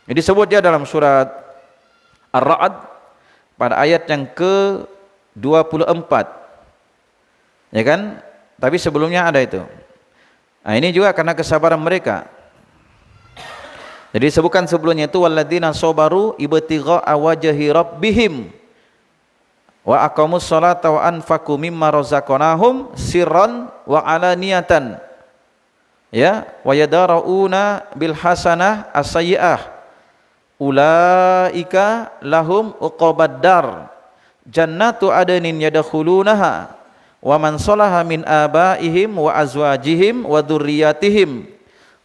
S1: Jadi disebut dia dalam surat Ar-Ra'd pada ayat yang ke-24. Ya kan? Tapi sebelumnya ada itu. Nah, ini juga karena kesabaran mereka. Jadi disebutkan sebelumnya itu walladzina sabaru ibtigha'a wajhi rabbihim wa aqamus sholata wa anfaqu mimma razaqnahum sirran wa alaniyatan. Ya, wa yadaruna bil hasanah as-sayyi'ah. Ulaika lahum uqubad dar. Jannatu adnin yadkhulunaha wa man salaha min abaihim wa azwajihim wa dzurriyyatihim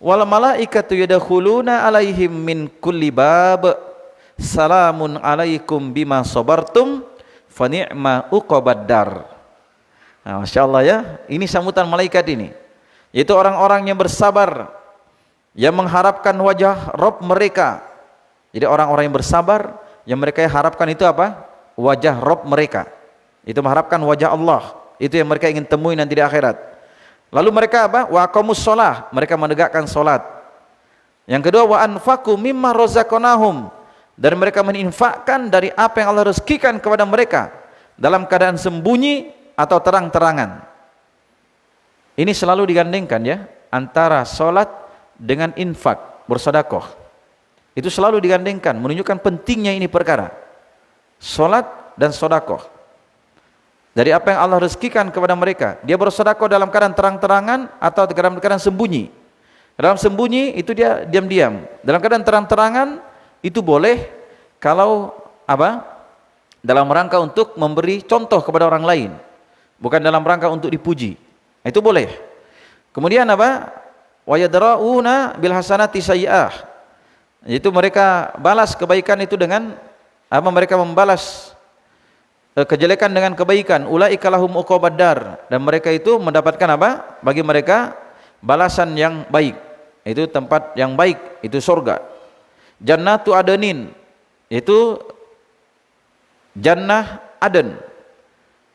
S1: wal malaikatu yadkhuluna alaihim min kulli bab salamun alaikum bima sabartum fa ni'ma uqubad dar. Nah, masyaallah ya, ini sambutan malaikat ini, yaitu orang-orang yang bersabar, yang mengharapkan wajah Rabb mereka. Jadi orang-orang yang bersabar, yang mereka harapkan itu apa? Wajah Rabb mereka. Itu mengharapkan wajah Allah. Itu yang mereka ingin temui nanti di akhirat. Lalu mereka apa? Wa aqamus shalah, mereka menegakkan salat. Yang kedua wa anfaqu mimma razaqnahum, dan mereka menginfakkan dari apa yang Allah rezekikan kepada mereka dalam keadaan sembunyi atau terang-terangan. Ini selalu digandengkan ya, antara salat dengan infak, bersedekah. Itu selalu digandengkan, menunjukkan pentingnya ini perkara. Salat dan sedekah. Dari apa yang Allah rezekikan kepada mereka, dia bersedekah dalam keadaan terang-terangan atau dalam keadaan sembunyi. Dalam sembunyi itu dia diam-diam. Dalam keadaan terang-terangan itu boleh kalau apa? Dalam rangka untuk memberi contoh kepada orang lain, bukan dalam rangka untuk dipuji. Itu boleh. Kemudian apa? Wa yadra'una bil hasanati sayyi'ah. Itu mereka balas kebaikan itu dengan apa? Mereka membalas kejelekan dengan kebaikan. Ulaika lahum uqubad dar, dan mereka itu mendapatkan apa? Bagi mereka balasan yang baik. Itu tempat yang baik, itu surga. Jannatu adnin, itu Jannah Aden,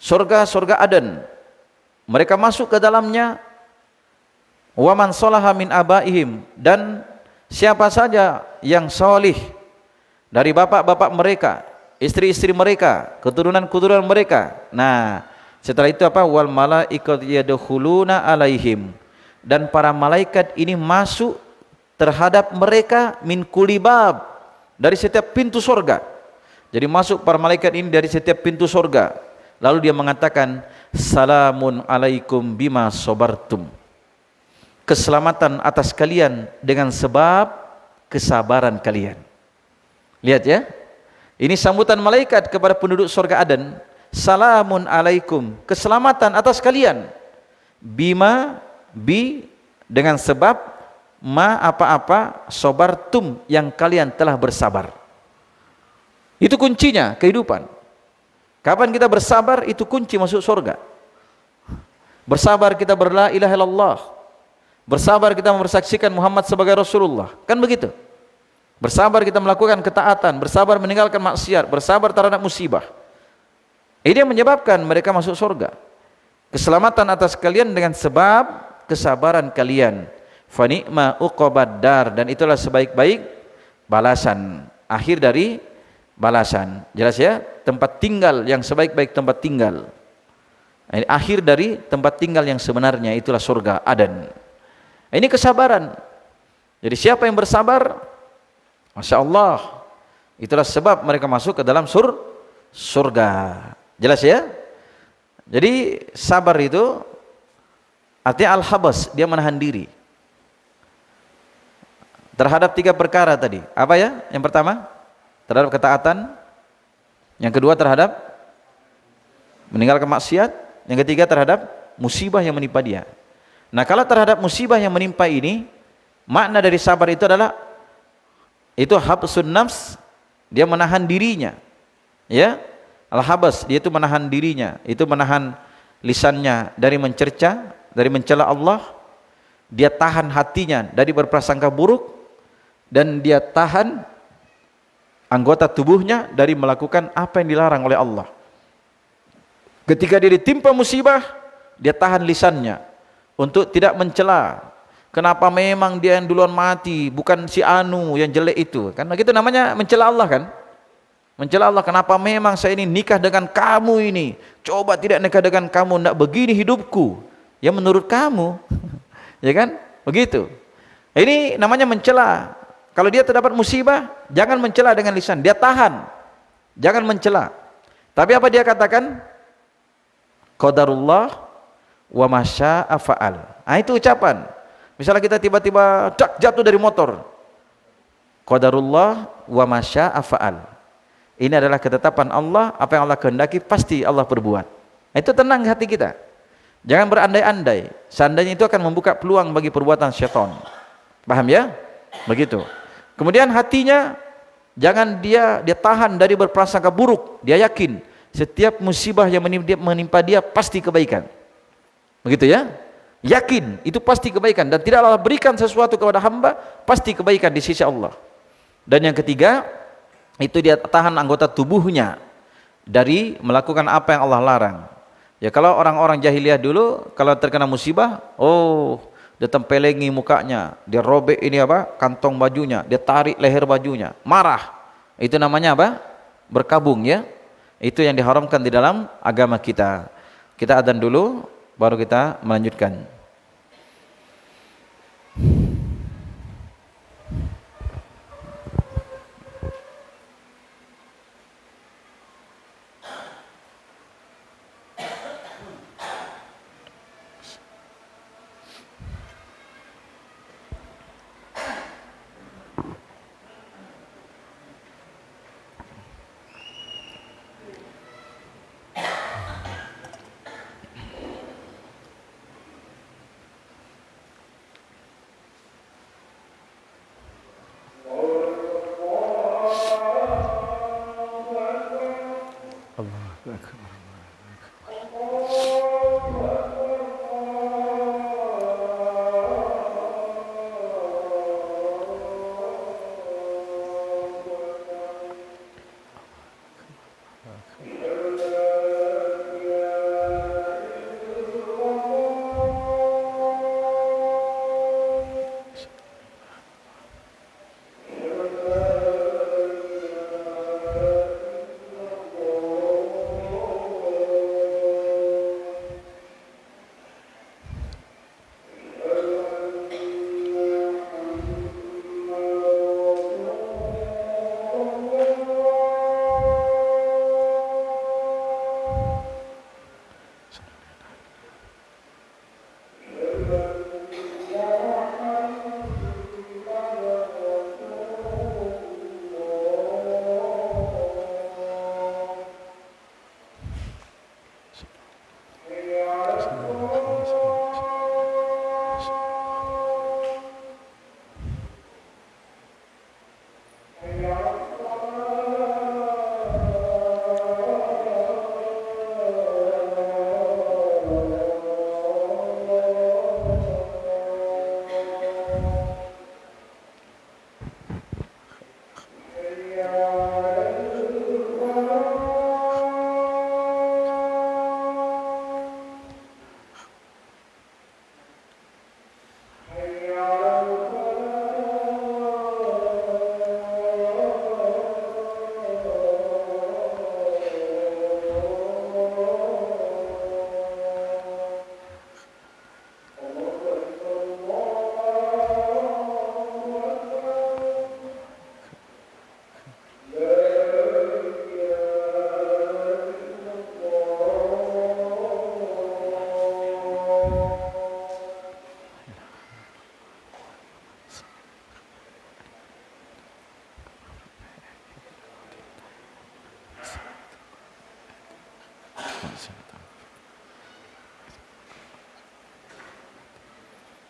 S1: surga Aden. Mereka masuk ke dalamnya. Wa man sholaha min abaihim, dan siapa saja yang salih dari bapak-bapak mereka, istri-istri mereka, keturunan-keturunan mereka. Nah, setelah itu apa? Wal malaikatu yadkhuluna alaihim, dan para malaikat ini masuk terhadap mereka min kulli bab, dari setiap pintu surga. Jadi masuk para malaikat ini dari setiap pintu surga. Lalu dia mengatakan salamun alaikum bima sabartum, keselamatan atas kalian dengan sebab kesabaran kalian. Lihat ya, ini sambutan malaikat kepada penduduk surga Aden. Salamun alaikum, keselamatan atas kalian. Bima, dengan sebab ma apa-apa, sabartum, yang kalian telah bersabar. Itu kuncinya kehidupan. Kapan kita bersabar, itu kunci masuk surga. Bersabar kita berla ilaha illallah. Bersabar kita mempersaksikan Muhammad sebagai Rasulullah. Kan begitu. Bersabar kita melakukan ketaatan, bersabar meninggalkan maksiat, bersabar terhadap musibah. Ini yang menyebabkan mereka masuk surga. Keselamatan atas kalian dengan sebab kesabaran kalian. Fa ni'ma uqubad dar, dan itulah sebaik-baik balasan, akhir dari balasan. Jelas ya, tempat tinggal yang sebaik-baik tempat tinggal. Ini akhir dari tempat tinggal yang sebenarnya, itulah surga Aden. Ini kesabaran. Jadi siapa yang bersabar, Masya Allah, itulah sebab mereka masuk ke dalam surga. Jelas ya? Jadi sabar itu artinya al-habas, dia menahan diri terhadap 3 perkara tadi. Apa ya? Yang pertama, terhadap ketaatan. Yang kedua, terhadap meninggalkan maksiat. Yang ketiga, terhadap musibah yang menimpa dia. Nah, kalau terhadap musibah yang menimpa ini, makna dari sabar itu adalah itu habsun nafs, dia menahan dirinya. Ya, al-habas, dia itu menahan dirinya, itu menahan lisannya dari mencerca, dari mencela Allah. Dia tahan hatinya dari berprasangka buruk, dan dia tahan anggota tubuhnya dari melakukan apa yang dilarang oleh Allah. Ketika dia ditimpa musibah, dia tahan lisannya untuk tidak mencela. Kenapa memang dia yang duluan mati, bukan si anu yang jelek itu? Karena gitu namanya mencela Allah kan? Mencela Allah, kenapa memang saya ini nikah dengan kamu ini? Coba tidak nikah dengan kamu, tidak begini hidupku. Ya menurut kamu. Ya kan? Begitu. Ini namanya mencela. Kalau dia terdapat musibah, jangan mencela dengan lisan, dia tahan. Jangan mencela. Tapi apa dia katakan? Qadarullah wa masya'a fa'al. Nah, itu ucapan. Misalnya kita tiba-tiba jatuh dari motor. Qadarullah wa masya'a fa'al. Ini adalah ketetapan Allah, apa yang Allah kehendaki pasti Allah perbuat. Itu tenang hati kita. Jangan berandai-andai. Seandainya itu akan membuka peluang bagi perbuatan syaitan. Paham ya? Begitu. Kemudian hatinya jangan dia tahan dari berprasangka buruk. Dia yakin setiap musibah yang menimpa dia pasti kebaikan. Begitu ya? Yakin itu pasti kebaikan, dan tidak Allah berikan sesuatu kepada hamba pasti kebaikan di sisi Allah. Dan yang ketiga, itu dia tahan anggota tubuhnya dari melakukan apa yang Allah larang. Ya kalau orang-orang jahiliyah dulu kalau terkena musibah, oh dia tempelengi mukanya, dia robek ini apa? Kantong bajunya, dia tarik leher bajunya, marah. Itu namanya apa? Berkabung ya. Itu yang diharamkan di dalam agama kita. Kita adzan dulu baru kita melanjutkan.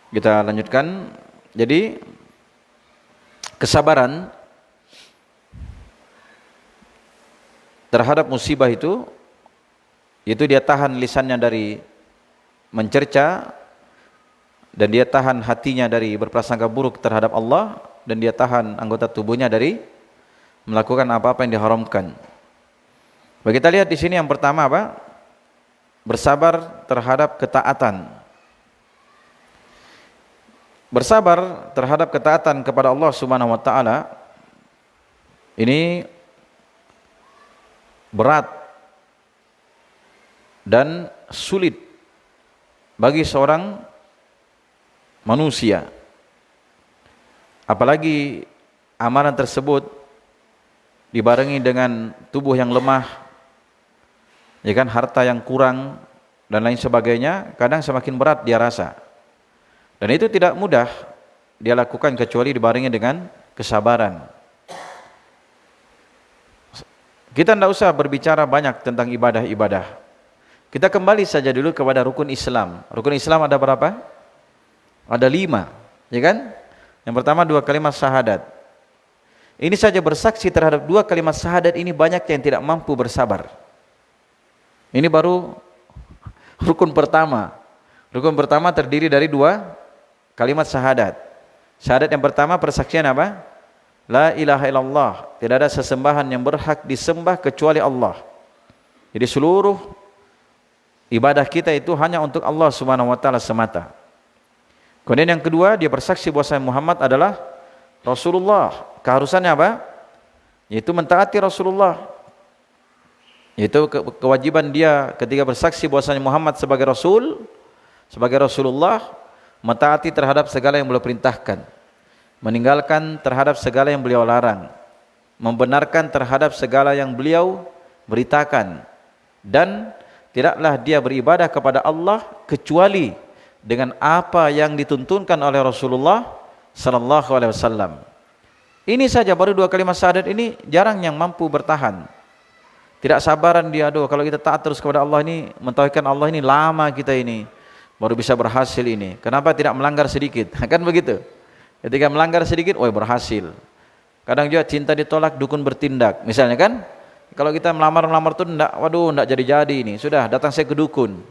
S1: Kita lanjutkan. Jadi kesabaran terhadap musibah itu dia tahan lisannya dari mencerca, dan dia tahan hatinya dari berprasangka buruk terhadap Allah, dan dia tahan anggota tubuhnya dari melakukan apa-apa yang diharamkan. Bagi kita lihat di sini yang pertama apa? Bersabar terhadap ketaatan. Bersabar terhadap ketaatan kepada Allah Subhanahu wa taala ini berat dan sulit bagi seorang manusia. Apalagi amalan tersebut dibarengi dengan tubuh yang lemah, ya kan, harta yang kurang dan lain sebagainya, kadang semakin berat dia rasa. Dan itu tidak mudah dia lakukan kecuali dibarengi dengan kesabaran. Kita tidak usah berbicara banyak tentang ibadah-ibadah. Kita kembali saja dulu kepada rukun Islam. Rukun Islam ada berapa? Ada 5, ya kan? Yang pertama 2 kalimat syahadat. Ini saja bersaksi terhadap 2 kalimat syahadat ini banyak yang tidak mampu bersabar. Ini baru rukun pertama. Rukun pertama terdiri dari 2 kalimat syahadat. Syahadat yang pertama persaksian apa? La ilaha illallah. Tidak ada sesembahan yang berhak disembah kecuali Allah. Jadi seluruh ibadah kita itu hanya untuk Allah Subhanahu wa taala semata. Kemudian yang kedua, dia bersaksi bahwa Muhammad adalah Rasulullah. Keharusannya apa? Yaitu mentaati Rasulullah. Yaitu kewajiban dia ketika bersaksi bahwasanya Muhammad sebagai Rasul, sebagai Rasulullah, mentaati terhadap segala yang beliau perintahkan, meninggalkan terhadap segala yang beliau larang, membenarkan terhadap segala yang beliau beritakan, dan tidaklah dia beribadah kepada Allah kecuali dengan apa yang dituntunkan oleh Rasulullah sallallahu alaihi wasallam. Ini saja baru 2 kalimat syahadat ini jarang yang mampu bertahan. Tidak sabaran dia, aduh kalau kita taat terus kepada Allah ini, mentauhidkan Allah ini lama kita ini baru bisa berhasil ini. Kenapa tidak melanggar sedikit? Kan begitu. Ketika melanggar sedikit, oh berhasil. Kadang juga cinta ditolak, dukun bertindak. Misalnya kan, kalau kita melamar tuh enggak, waduh enggak jadi-jadi ini. Sudah datang saya ke dukun,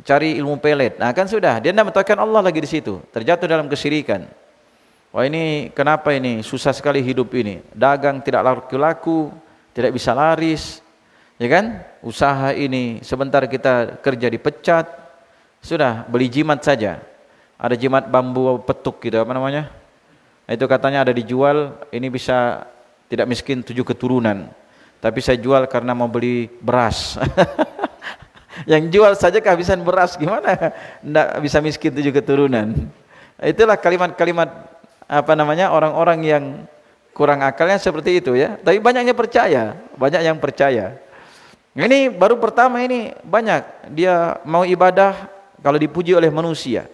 S1: cari ilmu pelet. Nah kan sudah, dia tidak mentauhidkan Allah lagi di situ. Terjatuh dalam kesyirikan. Wah ini kenapa ini susah sekali hidup ini. Dagang tidak laku-laku, tidak bisa laris. Ya kan? Usaha ini sebentar kita kerja dipecat. Sudah beli jimat saja. Ada jimat bambu petuk gitu, apa namanya? Itu katanya ada dijual, ini bisa tidak miskin 7 keturunan. Tapi saya jual karena mau beli beras. Yang jual saja kehabisan beras, gimana? Tidak bisa miskin 7 keturunan. Itulah kalimat-kalimat apa namanya orang-orang yang kurang akalnya seperti itu ya. Tapi banyaknya percaya, banyak yang percaya. Ini baru pertama ini banyak dia mau ibadah kalau dipuji oleh manusia,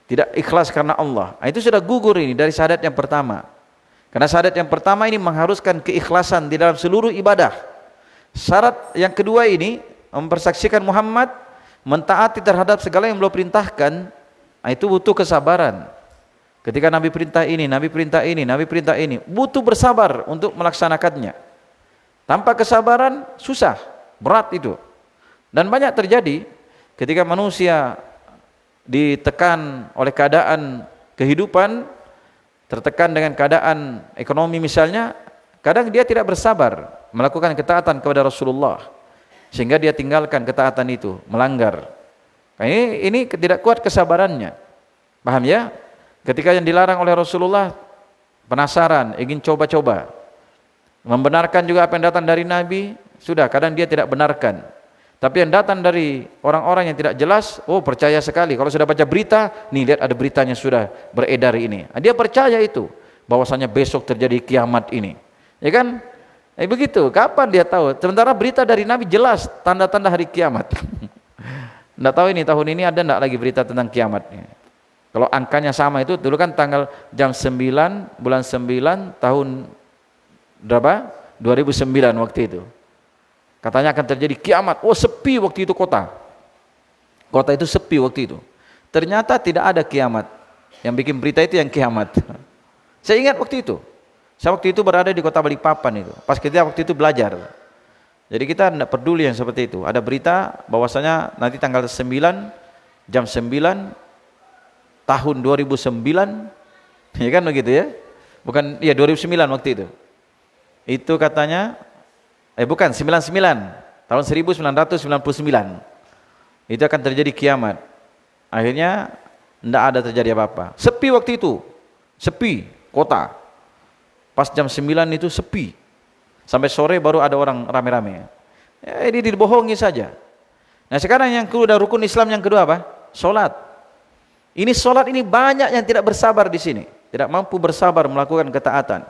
S1: tidak ikhlas karena Allah. Nah, itu sudah gugur ini dari syahadat yang pertama. Karena syahadat yang pertama ini mengharuskan keikhlasan di dalam seluruh ibadah. Syarat yang kedua ini mempersaksikan Muhammad, mentaati terhadap segala yang beliau perintahkan. Nah, itu butuh kesabaran. Ketika Nabi perintah ini, Nabi perintah ini, Nabi perintah ini, butuh bersabar untuk melaksanakannya. Tanpa kesabaran susah, berat itu. Dan banyak terjadi ketika manusia ditekan oleh keadaan kehidupan, tertekan dengan keadaan ekonomi misalnya, kadang dia tidak bersabar melakukan ketaatan kepada Rasulullah, sehingga dia tinggalkan ketaatan itu, melanggar. Nah, ini tidak kuat kesabarannya. Paham ya? Ketika yang dilarang oleh Rasulullah, penasaran, ingin coba-coba. Membenarkan juga apa yang datang dari Nabi, sudah kadang dia tidak benarkan. Tapi yang datang dari orang-orang yang tidak jelas, oh percaya sekali. Kalau sudah baca berita, nih lihat ada beritanya sudah beredar ini. Dia percaya itu, bahwasanya besok terjadi kiamat ini. Ya kan? Begitu. Kapan dia tahu? Sementara berita dari Nabi jelas tanda-tanda hari kiamat. Nggak tahu ini tahun ini ada nggak lagi berita tentang kiamat. Kalau angkanya sama itu, dulu kan tanggal jam 9 bulan 9 tahun berapa? 2009 waktu itu. Katanya akan terjadi kiamat. Oh sepi waktu itu kota. Kota itu sepi waktu itu. Ternyata tidak ada kiamat. Yang bikin berita itu yang kiamat. Saya ingat waktu itu. Saya waktu itu berada di kota Balikpapan itu. Pas kita waktu itu belajar. Jadi kita tidak peduli yang seperti itu. Ada berita bahwasanya nanti tanggal 9 jam 9 tahun 2009. Ya kan begitu ya. Bukan, ya 2009 waktu itu. Itu katanya, bukan, 99, tahun 1999. Itu akan terjadi kiamat. Akhirnya tidak ada terjadi apa-apa. Sepi waktu itu, sepi kota. Pas jam 9 itu sepi. Sampai sore baru ada orang rame-rame. Ya, ini dibohongi saja. Nah sekarang yang kedua, rukun Islam yang kedua apa? Solat. Ini solat ini banyak yang tidak bersabar di sini, tidak mampu bersabar melakukan ketaatan.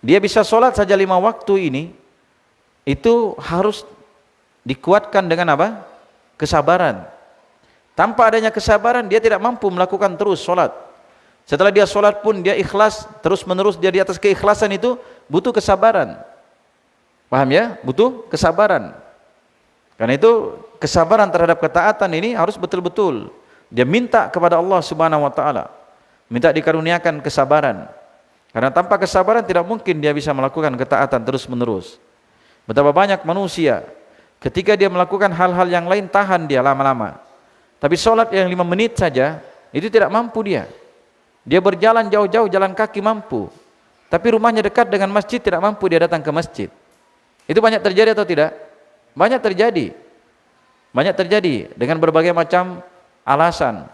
S1: Dia bisa solat saja 5 waktu ini, itu harus dikuatkan dengan apa? Kesabaran. Tanpa adanya kesabaran dia tidak mampu melakukan terus solat. Setelah dia solat pun dia ikhlas, terus menerus dia di atas keikhlasan, itu butuh kesabaran. Paham ya? Butuh kesabaran. Karena itu kesabaran terhadap ketaatan ini harus betul-betul dia minta kepada Allah Subhanahu wa taala. Minta dikaruniakan kesabaran. Karena tanpa kesabaran tidak mungkin dia bisa melakukan ketaatan terus-menerus. Betapa banyak manusia ketika dia melakukan hal-hal yang lain tahan dia lama-lama. Tapi sholat yang 5 menit saja itu tidak mampu dia. Dia berjalan jauh-jauh jalan kaki mampu. Tapi rumahnya dekat dengan masjid tidak mampu dia datang ke masjid. Itu banyak terjadi atau tidak? Banyak terjadi. Banyak terjadi dengan berbagai macam alasan.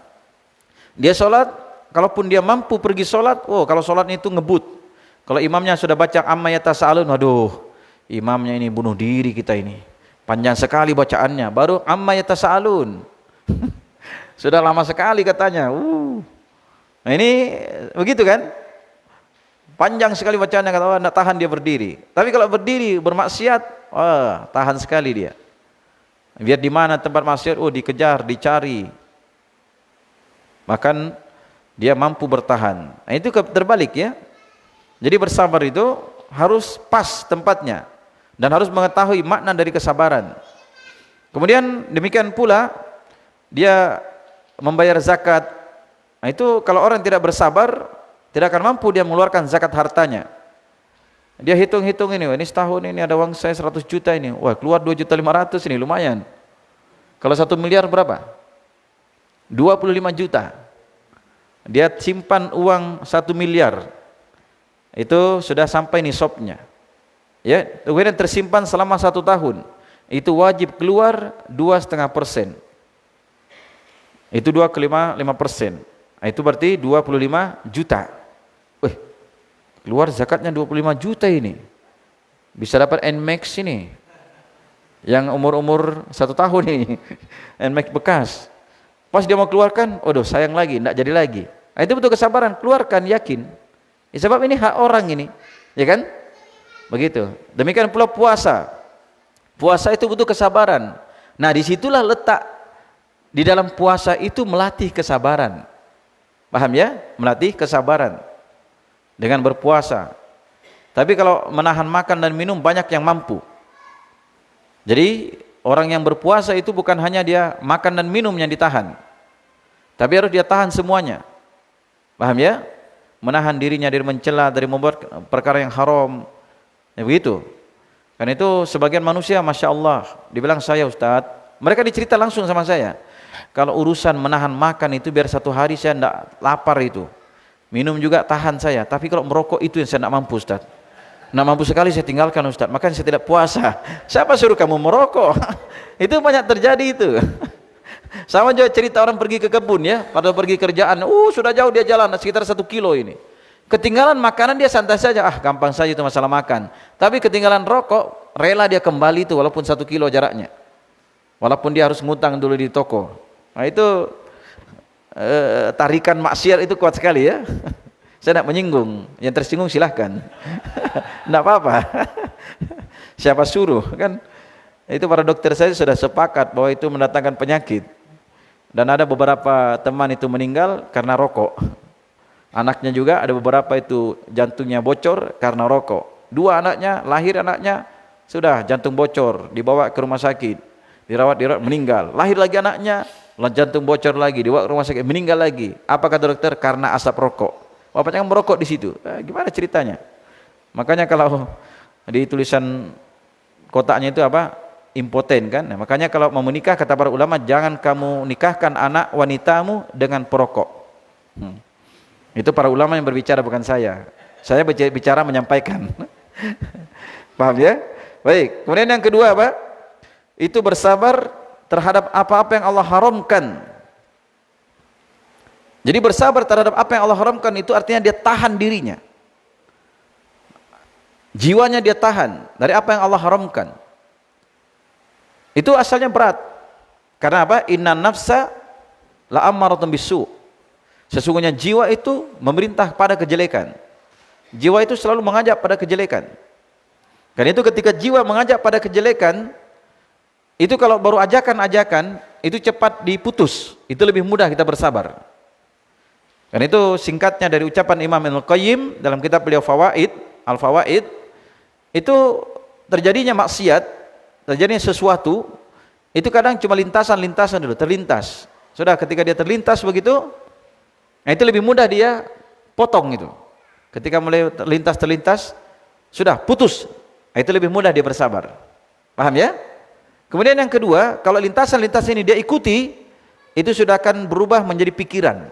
S1: Dia sholat, kalaupun dia mampu pergi sholat, kalau sholatnya itu ngebut. Kalau imamnya sudah baca amma yatasaalun, waduh, imamnya ini bunuh diri kita ini. Panjang sekali bacaannya, baru amma yatasaalun. Sudah lama sekali katanya. Nah ini begitu kan? Panjang sekali bacaannya, kata Allah, tidak tahan dia berdiri. Tapi kalau berdiri bermaksiat, tahan sekali dia. Biar di mana tempat maksiat, dikejar, dicari. Bahkan dia mampu bertahan. Nah itu terbalik ya. Jadi bersabar itu harus pas tempatnya dan harus mengetahui makna dari kesabaran. Kemudian demikian pula dia membayar zakat. Nah itu kalau orang tidak bersabar tidak akan mampu dia mengeluarkan zakat hartanya. Dia hitung-hitung ini setahun ini ada uang saya 100 juta ini. Wah, keluar 2.500.000 ini lumayan. Kalau 1 miliar berapa? 25 juta. Dia simpan uang 1 miliar. Itu sudah sampai nisabnya. Ya, kemudian tersimpan selama 1 tahun. Itu wajib keluar 2,5%. Itu 2,5%. Itu berarti 25 juta. Keluar zakatnya 25 juta ini. Bisa dapat Nmax ini. Yang umur-umur 1 tahun ini. Nmax bekas. Pas dia mau keluarkan, sayang lagi, tidak jadi lagi. Nah, itu butuh kesabaran, keluarkan, yakin. Ya, sebab ini hak orang ini, ya kan? Begitu. Demikian pula puasa. Puasa itu butuh kesabaran. Nah, disitulah letak di dalam puasa itu melatih kesabaran. Paham ya? Melatih kesabaran dengan berpuasa. Tapi kalau menahan makan dan minum banyak yang mampu. Jadi orang yang berpuasa itu bukan hanya dia makan dan minum yang ditahan, tapi harus dia tahan semuanya. Paham ya? Menahan dirinya dari mencela, dari membuat perkara yang haram. Ya begitu. Karena itu sebagian manusia, Masya Allah, dibilang saya Ustadz, mereka dicerita langsung sama saya. Kalau urusan menahan makan itu biar 1 hari saya tidak lapar itu. Minum juga tahan saya, tapi kalau merokok itu yang saya tidak mampu Ustadz. Nah mampu sekali saya tinggalkan Ustadz, makanya saya tidak puasa. Siapa suruh kamu merokok? Itu banyak terjadi itu. Sama juga cerita orang pergi ke kebun ya, pada pergi kerjaan, sudah jauh dia jalan sekitar 1 kilo ini. Ketinggalan makanan dia santai saja, gampang saja itu masalah makan. Tapi ketinggalan rokok, rela dia kembali itu walaupun 1 kilo jaraknya. Walaupun dia harus ngutang dulu di toko. Nah itu tarikan maksiat itu kuat sekali ya. Saya tidak menyinggung, yang tersinggung silahkan. Tidak apa-apa. Siapa suruh kan? Itu para dokter saya sudah sepakat bahwa itu mendatangkan penyakit. Dan ada beberapa teman itu meninggal karena rokok. Anaknya juga ada beberapa itu jantungnya bocor karena rokok. 2 anaknya, lahir anaknya sudah jantung bocor, dibawa ke rumah sakit, dirawat meninggal. Lahir lagi anaknya, jantung bocor lagi, dibawa ke rumah sakit, meninggal lagi. Apa kata dokter? Karena asap rokok. Bapaknya merokok di situ. Gimana ceritanya? Makanya kalau di tulisan kotaknya itu apa? Impoten kan? Nah, makanya kalau mau menikah kata para ulama, jangan kamu nikahkan anak wanitamu dengan perokok. Itu para ulama yang berbicara, bukan saya. Saya bicara menyampaikan. Paham ya? Baik. Kemudian yang kedua apa? Itu bersabar terhadap apa-apa yang Allah haramkan. Jadi bersabar terhadap apa yang Allah haramkan itu artinya dia tahan dirinya. Jiwanya dia tahan dari apa yang Allah haramkan. Itu asalnya berat. Karena apa? Inna nafsa la'ammaratun bisu. Sesungguhnya jiwa itu memerintah pada kejelekan. Jiwa itu selalu mengajak pada kejelekan. Karena itu ketika jiwa mengajak pada kejelekan, itu kalau baru ajakan-ajakan, itu cepat diputus. Itu lebih mudah kita bersabar. Karena itu singkatnya dari ucapan Imam Al-Qayyim dalam kitab beliau Fawaid, Al-Fawaid, itu terjadinya maksiat, terjadinya sesuatu, itu kadang cuma lintasan-lintasan dulu, terlintas. Sudah ketika dia terlintas begitu, nah itu lebih mudah dia potong itu. Ketika mulai terlintas, sudah putus. Nah, itu lebih mudah dia bersabar. Paham ya? Kemudian yang kedua, kalau lintasan-lintasan ini dia ikuti, itu sudah akan berubah menjadi pikiran.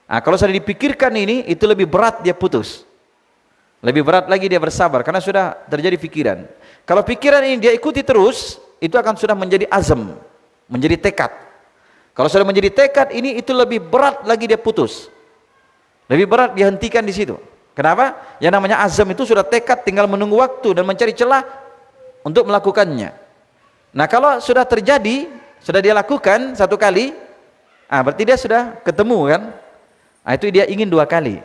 S1: Nah, kalau sudah dipikirkan ini, itu lebih berat dia putus. Lebih berat lagi dia bersabar, karena sudah terjadi pikiran. Kalau pikiran ini dia ikuti terus, itu akan sudah menjadi azam, menjadi tekad. Kalau sudah menjadi tekad ini, itu lebih berat lagi dia putus. Lebih berat dihentikan di situ. Kenapa? Yang namanya azam itu sudah tekad, tinggal menunggu waktu dan mencari celah untuk melakukannya. Nah, kalau sudah terjadi, sudah dia lakukan satu kali, berarti dia sudah ketemu kan? Nah, itu dia ingin dua kali.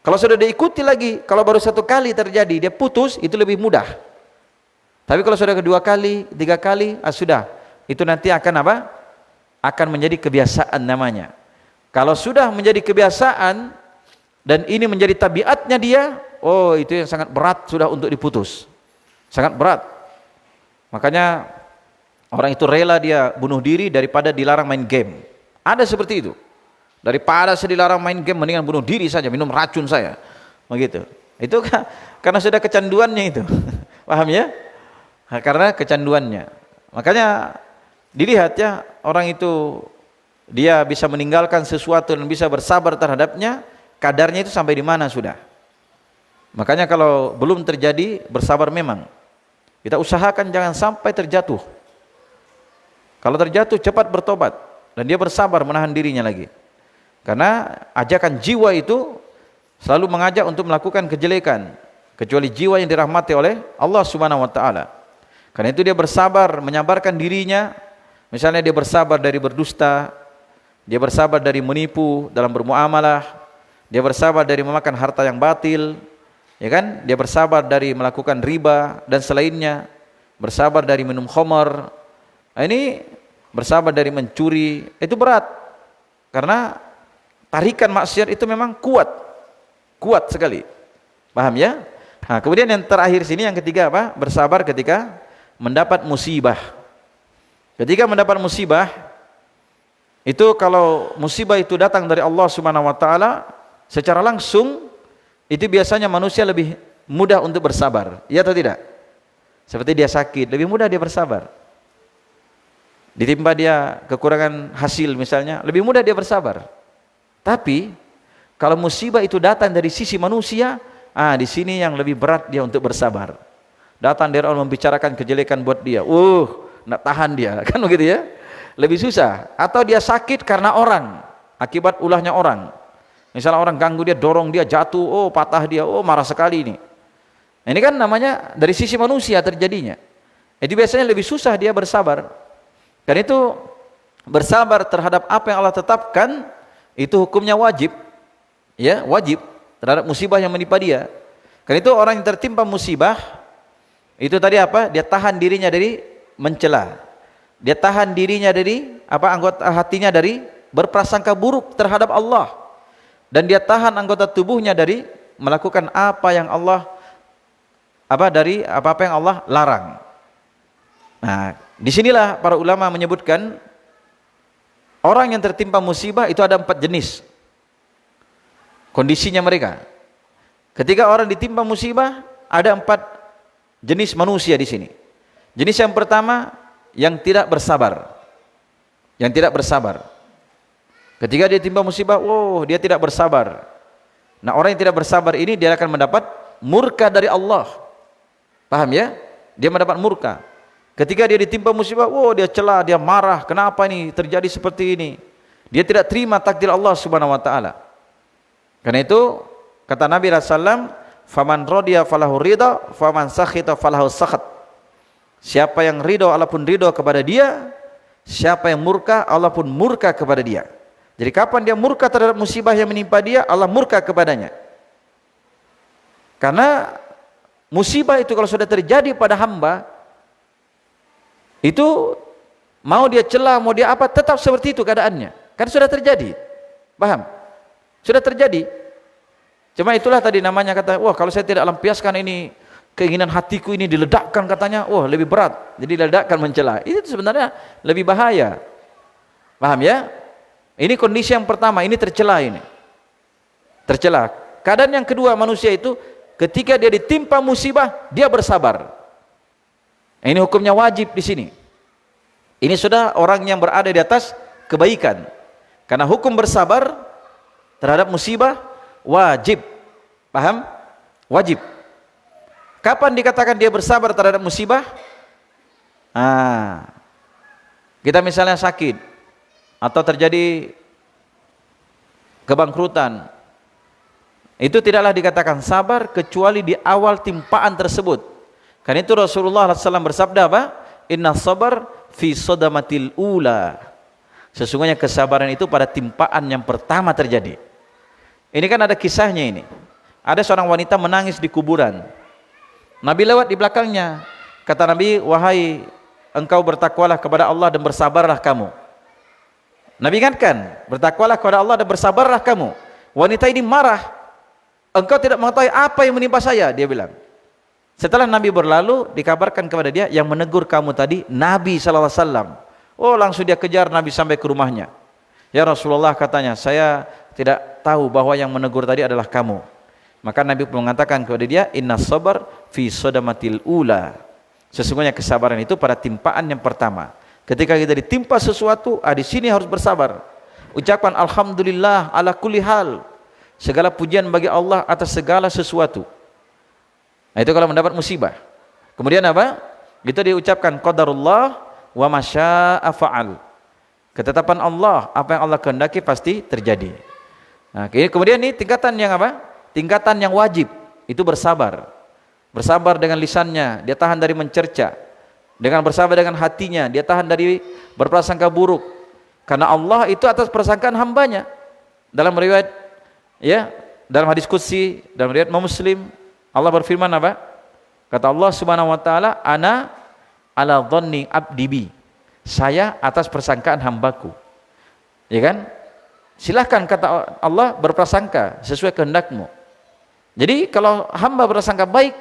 S1: Kalau sudah diikuti lagi, kalau baru satu kali terjadi, dia putus, itu lebih mudah. Tapi kalau sudah kedua kali, tiga kali, sudah. Itu nanti akan apa? Akan menjadi kebiasaan namanya. Kalau sudah menjadi kebiasaan, dan ini menjadi tabiatnya dia, oh itu yang sangat berat sudah untuk diputus. Sangat berat. Makanya orang itu rela dia bunuh diri daripada dilarang main game. Ada seperti itu. Daripada saya dilarang main game, mendingan bunuh diri saja, minum racun saya. Begitu. Itu karena sudah kecanduannya itu. Paham ya? Karena kecanduannya. Makanya dilihat ya, orang itu dia bisa meninggalkan sesuatu dan bisa bersabar terhadapnya, kadarnya itu sampai di mana sudah. Makanya kalau belum terjadi, bersabar memang. Kita usahakan jangan sampai terjatuh. Kalau terjatuh cepat bertobat dan dia bersabar menahan dirinya lagi. Karena ajakan jiwa itu selalu mengajak untuk melakukan kejelekan, kecuali jiwa yang dirahmati oleh Allah Subhanahu wa taala. Karena itu dia bersabar, menyabarkan dirinya. Misalnya dia bersabar dari berdusta, dia bersabar dari menipu dalam bermuamalah, dia bersabar dari memakan harta yang batil, ya kan? Dia bersabar dari melakukan riba dan selainnya, bersabar dari minum khamar. Nah, ini bersabar dari mencuri, itu berat. Karena tarikan maksiat itu memang kuat sekali. Paham ya? Nah, kemudian yang terakhir sini yang ketiga apa? Bersabar ketika mendapat musibah. Ketika mendapat musibah, itu kalau musibah itu datang dari Allah Subhanahu wa taala secara langsung, itu biasanya manusia lebih mudah untuk bersabar. Iya atau tidak? Seperti dia sakit, lebih mudah dia bersabar. Ditimpa dia kekurangan hasil misalnya, lebih mudah dia bersabar. Tapi kalau musibah itu datang dari sisi manusia, di sini yang lebih berat dia untuk bersabar. Datang dari orang membicarakan kejelekan buat dia, nak tahan dia, kan begitu ya? Lebih susah. Atau dia sakit karena orang, akibat ulahnya orang. Misalnya orang ganggu dia, dorong dia, jatuh, patah dia, marah sekali ini. Nah, ini kan namanya dari sisi manusia terjadinya. Itu biasanya lebih susah dia bersabar. Dan itu bersabar terhadap apa yang Allah tetapkan, itu hukumnya wajib. Ya, wajib terhadap musibah yang menimpa dia. Karena itu orang yang tertimpa musibah, itu tadi apa? Dia tahan dirinya dari mencela. Dia tahan dirinya dari anggota hatinya dari berprasangka buruk terhadap Allah. Dan dia tahan anggota tubuhnya dari melakukan apa yang Allah dari apa-apa yang Allah larang. Nah, disinilah para ulama menyebutkan orang yang tertimpa musibah itu ada 4 jenis kondisinya mereka. Ketika orang ditimpa musibah, ada 4 jenis manusia di sini. Jenis yang pertama, yang tidak bersabar. Yang tidak bersabar. Ketika dia ditimpa musibah, dia tidak bersabar. Nah, orang yang tidak bersabar ini dia akan mendapat murka dari Allah. Paham ya? Dia mendapat murka. Ketika dia ditimpa musibah, dia celah, dia marah, kenapa ini terjadi seperti ini? Dia tidak terima takdir Allah Subhanahu wa taala. Karena itu kata Nabi SAW, faman radiya falahu ridha, faman sakhita falahu sakhat. Siapa yang ridho, Allah pun ridho kepada dia. Siapa yang murka, Allah pun murka kepada dia. Jadi kapan dia murka terhadap musibah yang menimpa dia, Allah murka kepadanya. Karena musibah itu kalau sudah terjadi pada hamba, itu mau dia celah, mau dia apa, tetap seperti itu keadaannya. Kan sudah terjadi. Paham? Sudah terjadi. Cuma itulah tadi namanya kata, kalau saya tidak lampiaskan ini, keinginan hatiku ini diledakkan katanya, lebih berat. Jadi diledakkan mencela. Itu sebenarnya lebih bahaya. Paham ya? Ini kondisi yang pertama, ini tercela ini. Tercela. Keadaan yang kedua manusia itu, ketika dia ditimpa musibah, dia bersabar. Ini hukumnya wajib di sini. Ini sudah orang yang berada di atas kebaikan. Karena hukum bersabar terhadap musibah wajib. Paham? Wajib. Kapan dikatakan dia bersabar terhadap musibah? Kita misalnya sakit atau terjadi kebangkrutan. Itu tidaklah dikatakan sabar kecuali di awal timpaan tersebut. Karena itu Rasulullah SAW bersabda apa? Inna sabar fi sodamatil ula. Sesungguhnya kesabaran itu pada timpaan yang pertama terjadi. Ini kan ada kisahnya ini. Ada seorang wanita menangis di kuburan. Nabi lewat di belakangnya. Kata Nabi, wahai engkau bertakwalah kepada Allah dan bersabarlah kamu. Nabi ingatkan, bertakwalah kepada Allah dan bersabarlah kamu. Wanita ini marah. Engkau tidak mengetahui apa yang menimpa saya, dia bilang. Setelah Nabi berlalu, dikabarkan kepada dia, yang menegur kamu tadi Nabi SAW. Langsung dia kejar Nabi sampai ke rumahnya. Ya Rasulullah, katanya, saya tidak tahu bahwa yang menegur tadi adalah kamu. Maka Nabi pun mengatakan kepada dia, inna sabar fi sodamatil ula. Sesungguhnya kesabaran itu pada timpaan yang pertama. Ketika kita ditimpa sesuatu, di sini harus bersabar. Ucapkan alhamdulillah ala kulli hal. Segala pujian bagi Allah atas segala sesuatu. Nah, itu kalau mendapat musibah. Kemudian apa? Itu diucapkan qadarullah wa masya'a fa'al. Ketetapan Allah, apa yang Allah kehendaki pasti terjadi. Nah, kemudian ini tingkatan yang apa? Tingkatan yang wajib, itu bersabar. Bersabar dengan lisannya, dia tahan dari mencerca. Dengan bersabar dengan hatinya, dia tahan dari berprasangka buruk. Karena Allah itu atas persangkaan hambanya. Dalam riwayat, dalam hadis qudsi, dalam riwayat Muslim, Allah berfirman apa? Kata Allah Subhanahu wa taala, ana ala dhanni abdi bi. Saya atas persangkaan hambaku. Ya kan? Silahkan kata Allah berprasangka sesuai kehendakmu. Jadi kalau hamba berprasangka baik,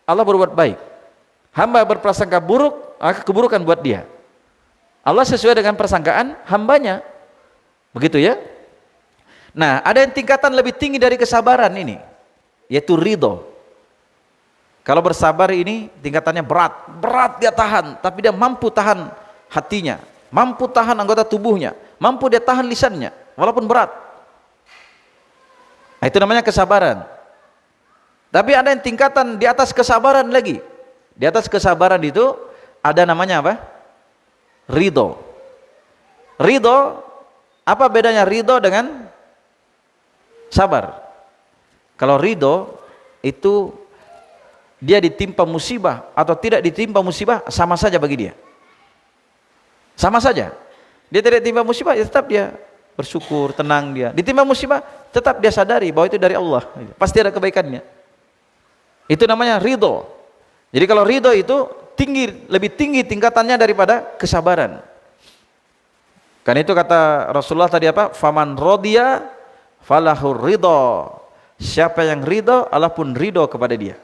S1: Allah berbuat baik. Hamba berprasangka buruk, maka keburukan buat dia. Allah sesuai dengan persangkaan hambanya. Begitu ya? Nah, ada yang tingkatan lebih tinggi dari kesabaran ini, yaitu ridho. Kalau bersabar ini tingkatannya berat dia tahan, tapi dia mampu tahan hatinya, mampu tahan anggota tubuhnya, mampu dia tahan lisannya, walaupun berat. Nah, itu namanya kesabaran. Tapi ada yang tingkatan di atas kesabaran lagi. Di atas kesabaran itu ada namanya apa? Ridho. Ridho, apa bedanya ridho dengan sabar? Kalau ridho itu dia ditimpa musibah atau tidak ditimpa musibah sama saja bagi dia. Sama saja. Dia tidak ditimpa musibah, ya tetap dia bersyukur, tenang dia. Ditimpa musibah, tetap dia sadari bahwa itu dari Allah. Pasti ada kebaikannya. Itu namanya ridho. Jadi kalau ridho itu lebih tinggi tingkatannya daripada kesabaran. Karena itu kata Rasulullah tadi apa? Faman rodiya falahur ridho. Siapa yang ridho, Allah pun ridho kepada dia.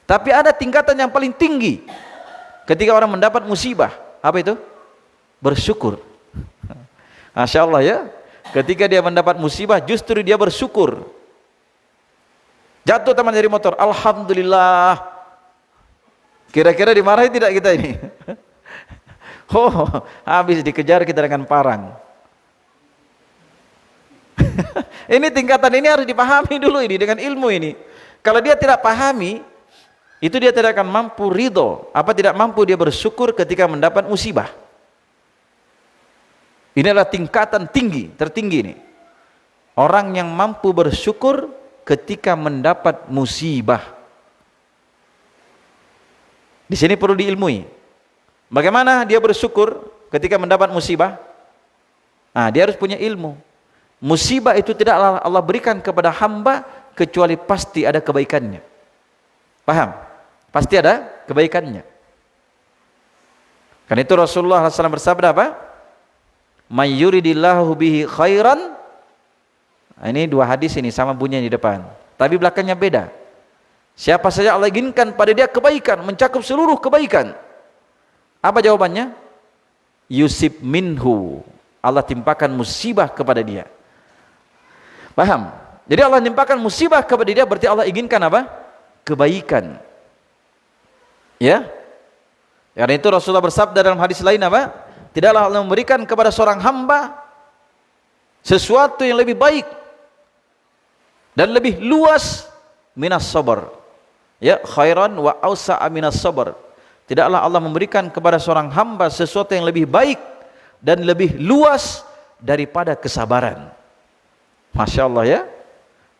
S1: Tapi ada tingkatan yang paling tinggi ketika orang mendapat musibah. Apa itu? Bersyukur. Masya Allah ya. Ketika dia mendapat musibah, justru dia bersyukur. Jatuh teman dari motor, alhamdulillah. Kira-kira dimarahi tidak kita ini? Habis dikejar kita dengan parang. Ini tingkatan ini harus dipahami dulu ini dengan ilmu ini. Kalau dia tidak pahami, itu dia tidak akan mampu ridho, tidak mampu dia bersyukur ketika mendapat musibah. Ini adalah tingkatan tertinggi ini. Orang yang mampu bersyukur ketika mendapat musibah. Di sini perlu diilmui. Bagaimana dia bersyukur ketika mendapat musibah? Nah, dia harus punya ilmu. Musibah itu tidak Allah berikan kepada hamba kecuali pasti ada kebaikannya. Paham? Pasti ada kebaikannya. Karena itu Rasulullah SAW bersabda apa? May yuridillahu bihi khairan. Nah, ini dua hadis ini sama bunyinya di depan, tapi belakangnya beda. Siapa saja Allah inginkan pada dia kebaikan, mencakup seluruh kebaikan. Apa jawabannya? Yusib minhu. Allah timpakan musibah kepada dia. Paham? Jadi Allah timpakan musibah kepada dia berarti Allah inginkan apa? Kebaikan. Ya? Karena itu Rasulullah bersabda dalam hadis lain apa? Tidaklah Allah memberikan kepada seorang hamba sesuatu yang lebih baik dan lebih luas minas sabar. Ya, khairan wa ausa'a minas sabar. Tidaklah Allah memberikan kepada seorang hamba sesuatu yang lebih baik dan lebih luas daripada kesabaran. Masya Allah ya.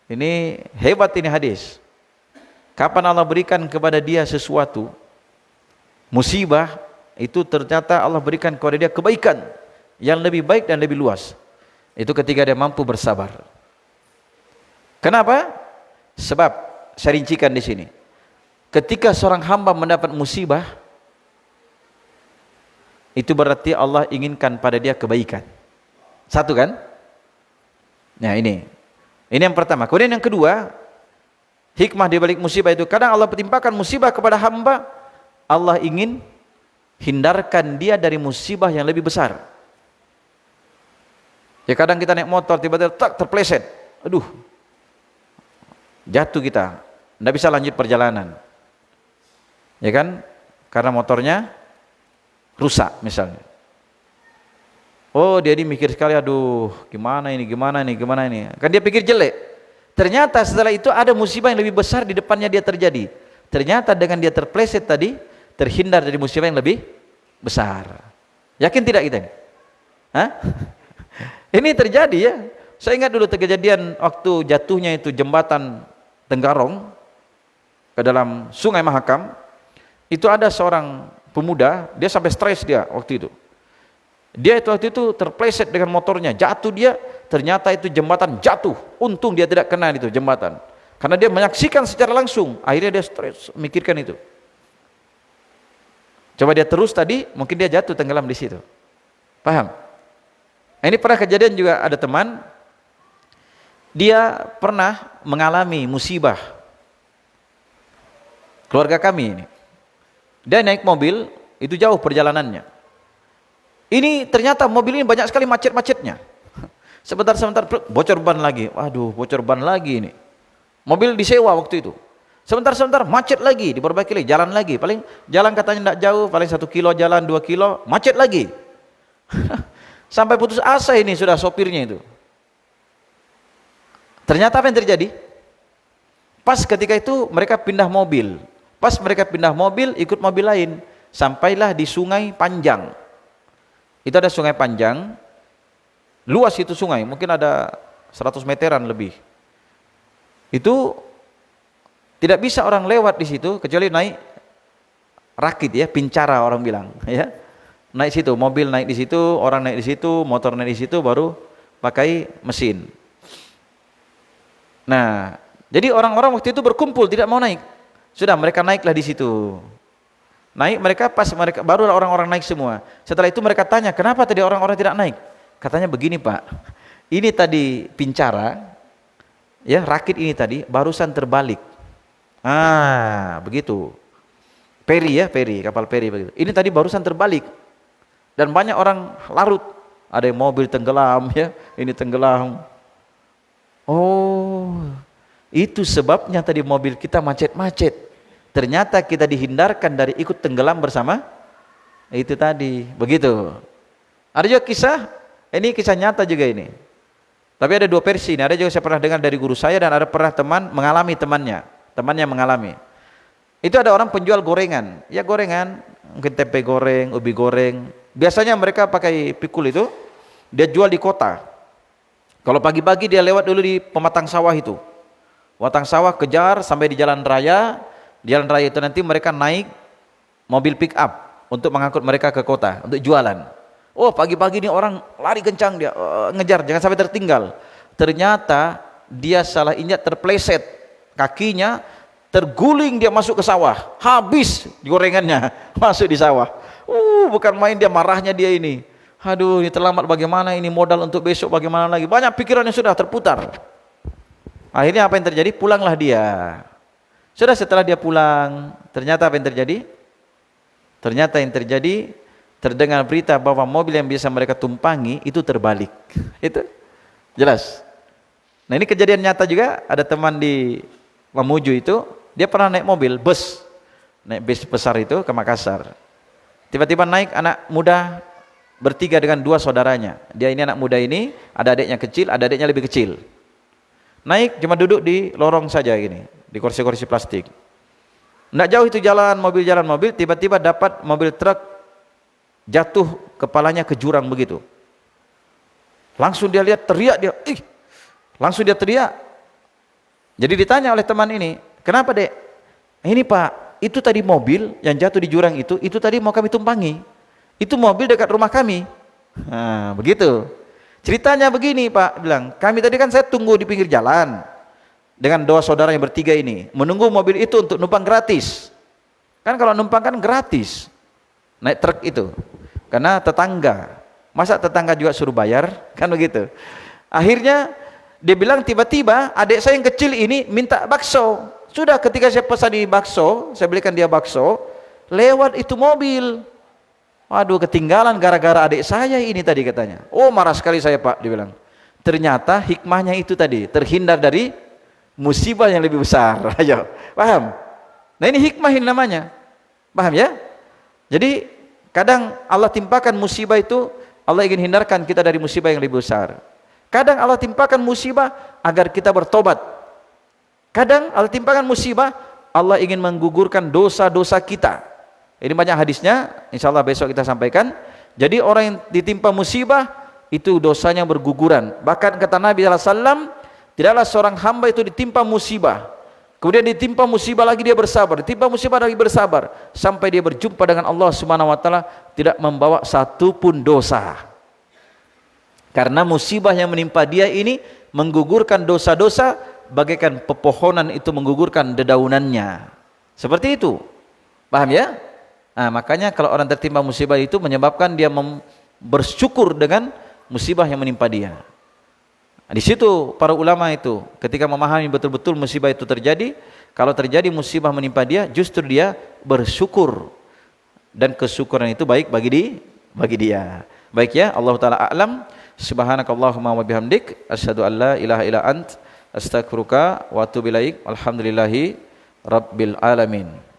S1: Ini hebat ini hadis. Kapan Allah berikan kepada dia sesuatu musibah, itu ternyata Allah berikan kepada dia kebaikan yang lebih baik dan lebih luas. Itu ketika dia mampu bersabar. Kenapa? Sebab saya rincikan di sini. Ketika seorang hamba mendapat musibah, itu berarti Allah inginkan pada dia kebaikan. Satu kan? Nah ini yang pertama. Kemudian yang kedua, hikmah di balik musibah itu, kadang Allah timpakan musibah kepada hamba, Allah ingin hindarkan dia dari musibah yang lebih besar. Ya kadang kita naik motor tiba-tiba terpleset, aduh, jatuh kita, tidak bisa lanjut perjalanan, ya kan? Karena motornya rusak misalnya. Oh dia ini mikir sekali, aduh gimana ini. Kan dia pikir jelek. Ternyata setelah itu ada musibah yang lebih besar di depannya dia terjadi. Ternyata dengan dia terpleset tadi, terhindar dari musibah yang lebih besar. Yakin tidak kita ini? Hah? Ini terjadi ya. Saya ingat dulu kejadian waktu jatuhnya itu jembatan Tenggarong ke dalam Sungai Mahakam. Itu ada seorang pemuda, dia sampai stres dia waktu itu. Dia waktu itu terpleset dengan motornya, jatuh dia, ternyata itu jembatan jatuh. Untung dia tidak kena itu jembatan. Karena dia menyaksikan secara langsung, akhirnya dia stres memikirkan itu. Coba dia terus tadi, mungkin dia jatuh tenggelam di situ. Paham? Ini pernah kejadian juga, ada teman, dia pernah mengalami musibah. Keluarga kami ini. Dia naik mobil, itu jauh perjalanannya. Ini ternyata mobil ini banyak sekali macet-macetnya. Sebentar-sebentar bocor ban lagi. Waduh, bocor ban lagi ini. Mobil disewa waktu itu. Sebentar-sebentar macet lagi, diperbaiki lagi, jalan lagi. Paling jalan katanya tidak jauh, paling 1 kilo jalan, 2 kilo, macet lagi. Sampai putus asa ini sudah sopirnya itu. Ternyata apa yang terjadi? Pas ketika itu mereka pindah mobil. Pas mereka pindah mobil, ikut mobil lain. Sampailah di Sungai Panjang. Itu ada Sungai Panjang. Luas itu sungai, mungkin ada 100 meteran lebih. Itu tidak bisa orang lewat di situ kecuali naik rakit ya, pincara orang bilang ya. Naik situ, mobil naik di situ, orang naik di situ, motor naik di situ, baru pakai mesin. Nah, jadi orang-orang waktu itu berkumpul tidak mau naik. Sudah mereka naiklah di situ. Naik mereka, pas mereka baru orang-orang naik semua. Setelah itu mereka tanya, kenapa tadi orang-orang tidak naik? Katanya begini Pak, ini tadi pincara, ya rakit ini tadi barusan terbalik. Ah, begitu. Peri ya, kapal peri begitu. Ini tadi barusan terbalik. Dan banyak orang larut. Ada yang mobil tenggelam ya, ini tenggelam. Oh, itu sebabnya tadi mobil kita macet-macet. Ternyata kita dihindarkan dari ikut tenggelam bersama itu tadi. Begitu. Ada juga kisah, ini kisah nyata juga ini. Tapi ada dua versi. Ada juga saya pernah dengar dari guru saya dan ada pernah teman mengalami temannya. temannya mengalami. Itu ada orang penjual gorengan, ya gorengan, mungkin tempe goreng, ubi goreng. Biasanya mereka pakai pikul itu, dia jual di kota. Kalau pagi-pagi dia lewat dulu di pematang sawah itu. Pematang sawah kejar sampai di jalan raya. Di jalan raya itu nanti mereka naik mobil pick up untuk mengangkut mereka ke kota, untuk jualan. Oh pagi-pagi ini orang lari kencang dia, ngejar, jangan sampai tertinggal. Ternyata dia salah injak, terpleset, kakinya terguling, dia masuk ke sawah, habis gorengannya, masuk di sawah. Bukan main dia marahnya dia ini. Aduh, ini terlambat bagaimana, ini modal untuk besok bagaimana lagi. Banyak pikirannya sudah terputar. Akhirnya apa yang terjadi? Pulanglah dia. Sudah setelah dia pulang, ternyata apa yang terjadi? Ternyata yang terjadi, terdengar berita bahwa mobil yang biasa mereka tumpangi itu terbalik. Itu jelas. Nah ini kejadian nyata juga. Ada teman di Mamuju itu, dia pernah naik mobil, naik bus besar itu ke Makassar. Tiba-tiba naik anak muda bertiga dengan dua saudaranya. Dia ini anak muda ini, ada adiknya kecil, ada adiknya lebih kecil. Naik cuma duduk di lorong saja gini, di kursi-kursi plastik. Nggak jauh itu jalan mobil, tiba-tiba dapat mobil truk jatuh kepalanya ke jurang begitu. Langsung dia lihat, teriak dia, langsung dia teriak. Jadi ditanya oleh teman ini, kenapa dek? Ini pak, itu tadi mobil yang jatuh di jurang itu tadi mau kami tumpangi. Itu mobil dekat rumah kami. Nah, begitu. Ceritanya begini pak, bilang, kami tadi kan saya tunggu di pinggir jalan dengan dua saudara yang bertiga ini, menunggu mobil itu untuk numpang gratis. Kan kalau numpang kan gratis, naik truk itu, karena tetangga. Masa tetangga juga suruh bayar? Kan begitu. Akhirnya dia bilang tiba-tiba adik saya yang kecil ini minta bakso. Sudah ketika saya pesan di bakso, saya belikan dia bakso, lewat itu mobil. Waduh, ketinggalan gara-gara adik saya ini tadi katanya. Oh marah sekali saya pak, dia bilang. Ternyata hikmahnya itu tadi, terhindar dari musibah yang lebih besar. Ayo, paham? Nah ini hikmah ini namanya. Paham ya? Jadi kadang Allah timpakan musibah itu, Allah ingin hindarkan kita dari musibah yang lebih besar. Kadang Allah timpakan musibah agar kita bertobat. Kadang Allah timpakan musibah, Allah ingin menggugurkan dosa-dosa kita. Ini banyak hadisnya, insya Allah besok kita sampaikan. Jadi orang yang ditimpa musibah, itu dosanya berguguran. Bahkan kata Nabi SAW, tidaklah seorang hamba itu ditimpa musibah, kemudian ditimpa musibah lagi dia bersabar, ditimpa musibah lagi bersabar, sampai dia berjumpa dengan Allah Subhanahu Wa Taala tidak membawa satu pun dosa. Karena musibah yang menimpa dia ini menggugurkan dosa-dosa bagaikan pepohonan itu menggugurkan dedaunannya. Seperti itu. Paham ya? Nah, makanya kalau orang tertimpa musibah itu menyebabkan dia bersyukur dengan musibah yang menimpa dia. Di situ para ulama itu ketika memahami betul-betul musibah itu terjadi, kalau terjadi musibah menimpa dia, justru dia bersyukur. Dan kesyukuran itu baik bagi dia. Baik ya, Allah Ta'ala a'lam. Subhanakallahumma wa bihamdik, asyhadu an la ilaha illa ant, astaghfiruka wa atubu ilaik. Alhamdulillahi rabbil alamin.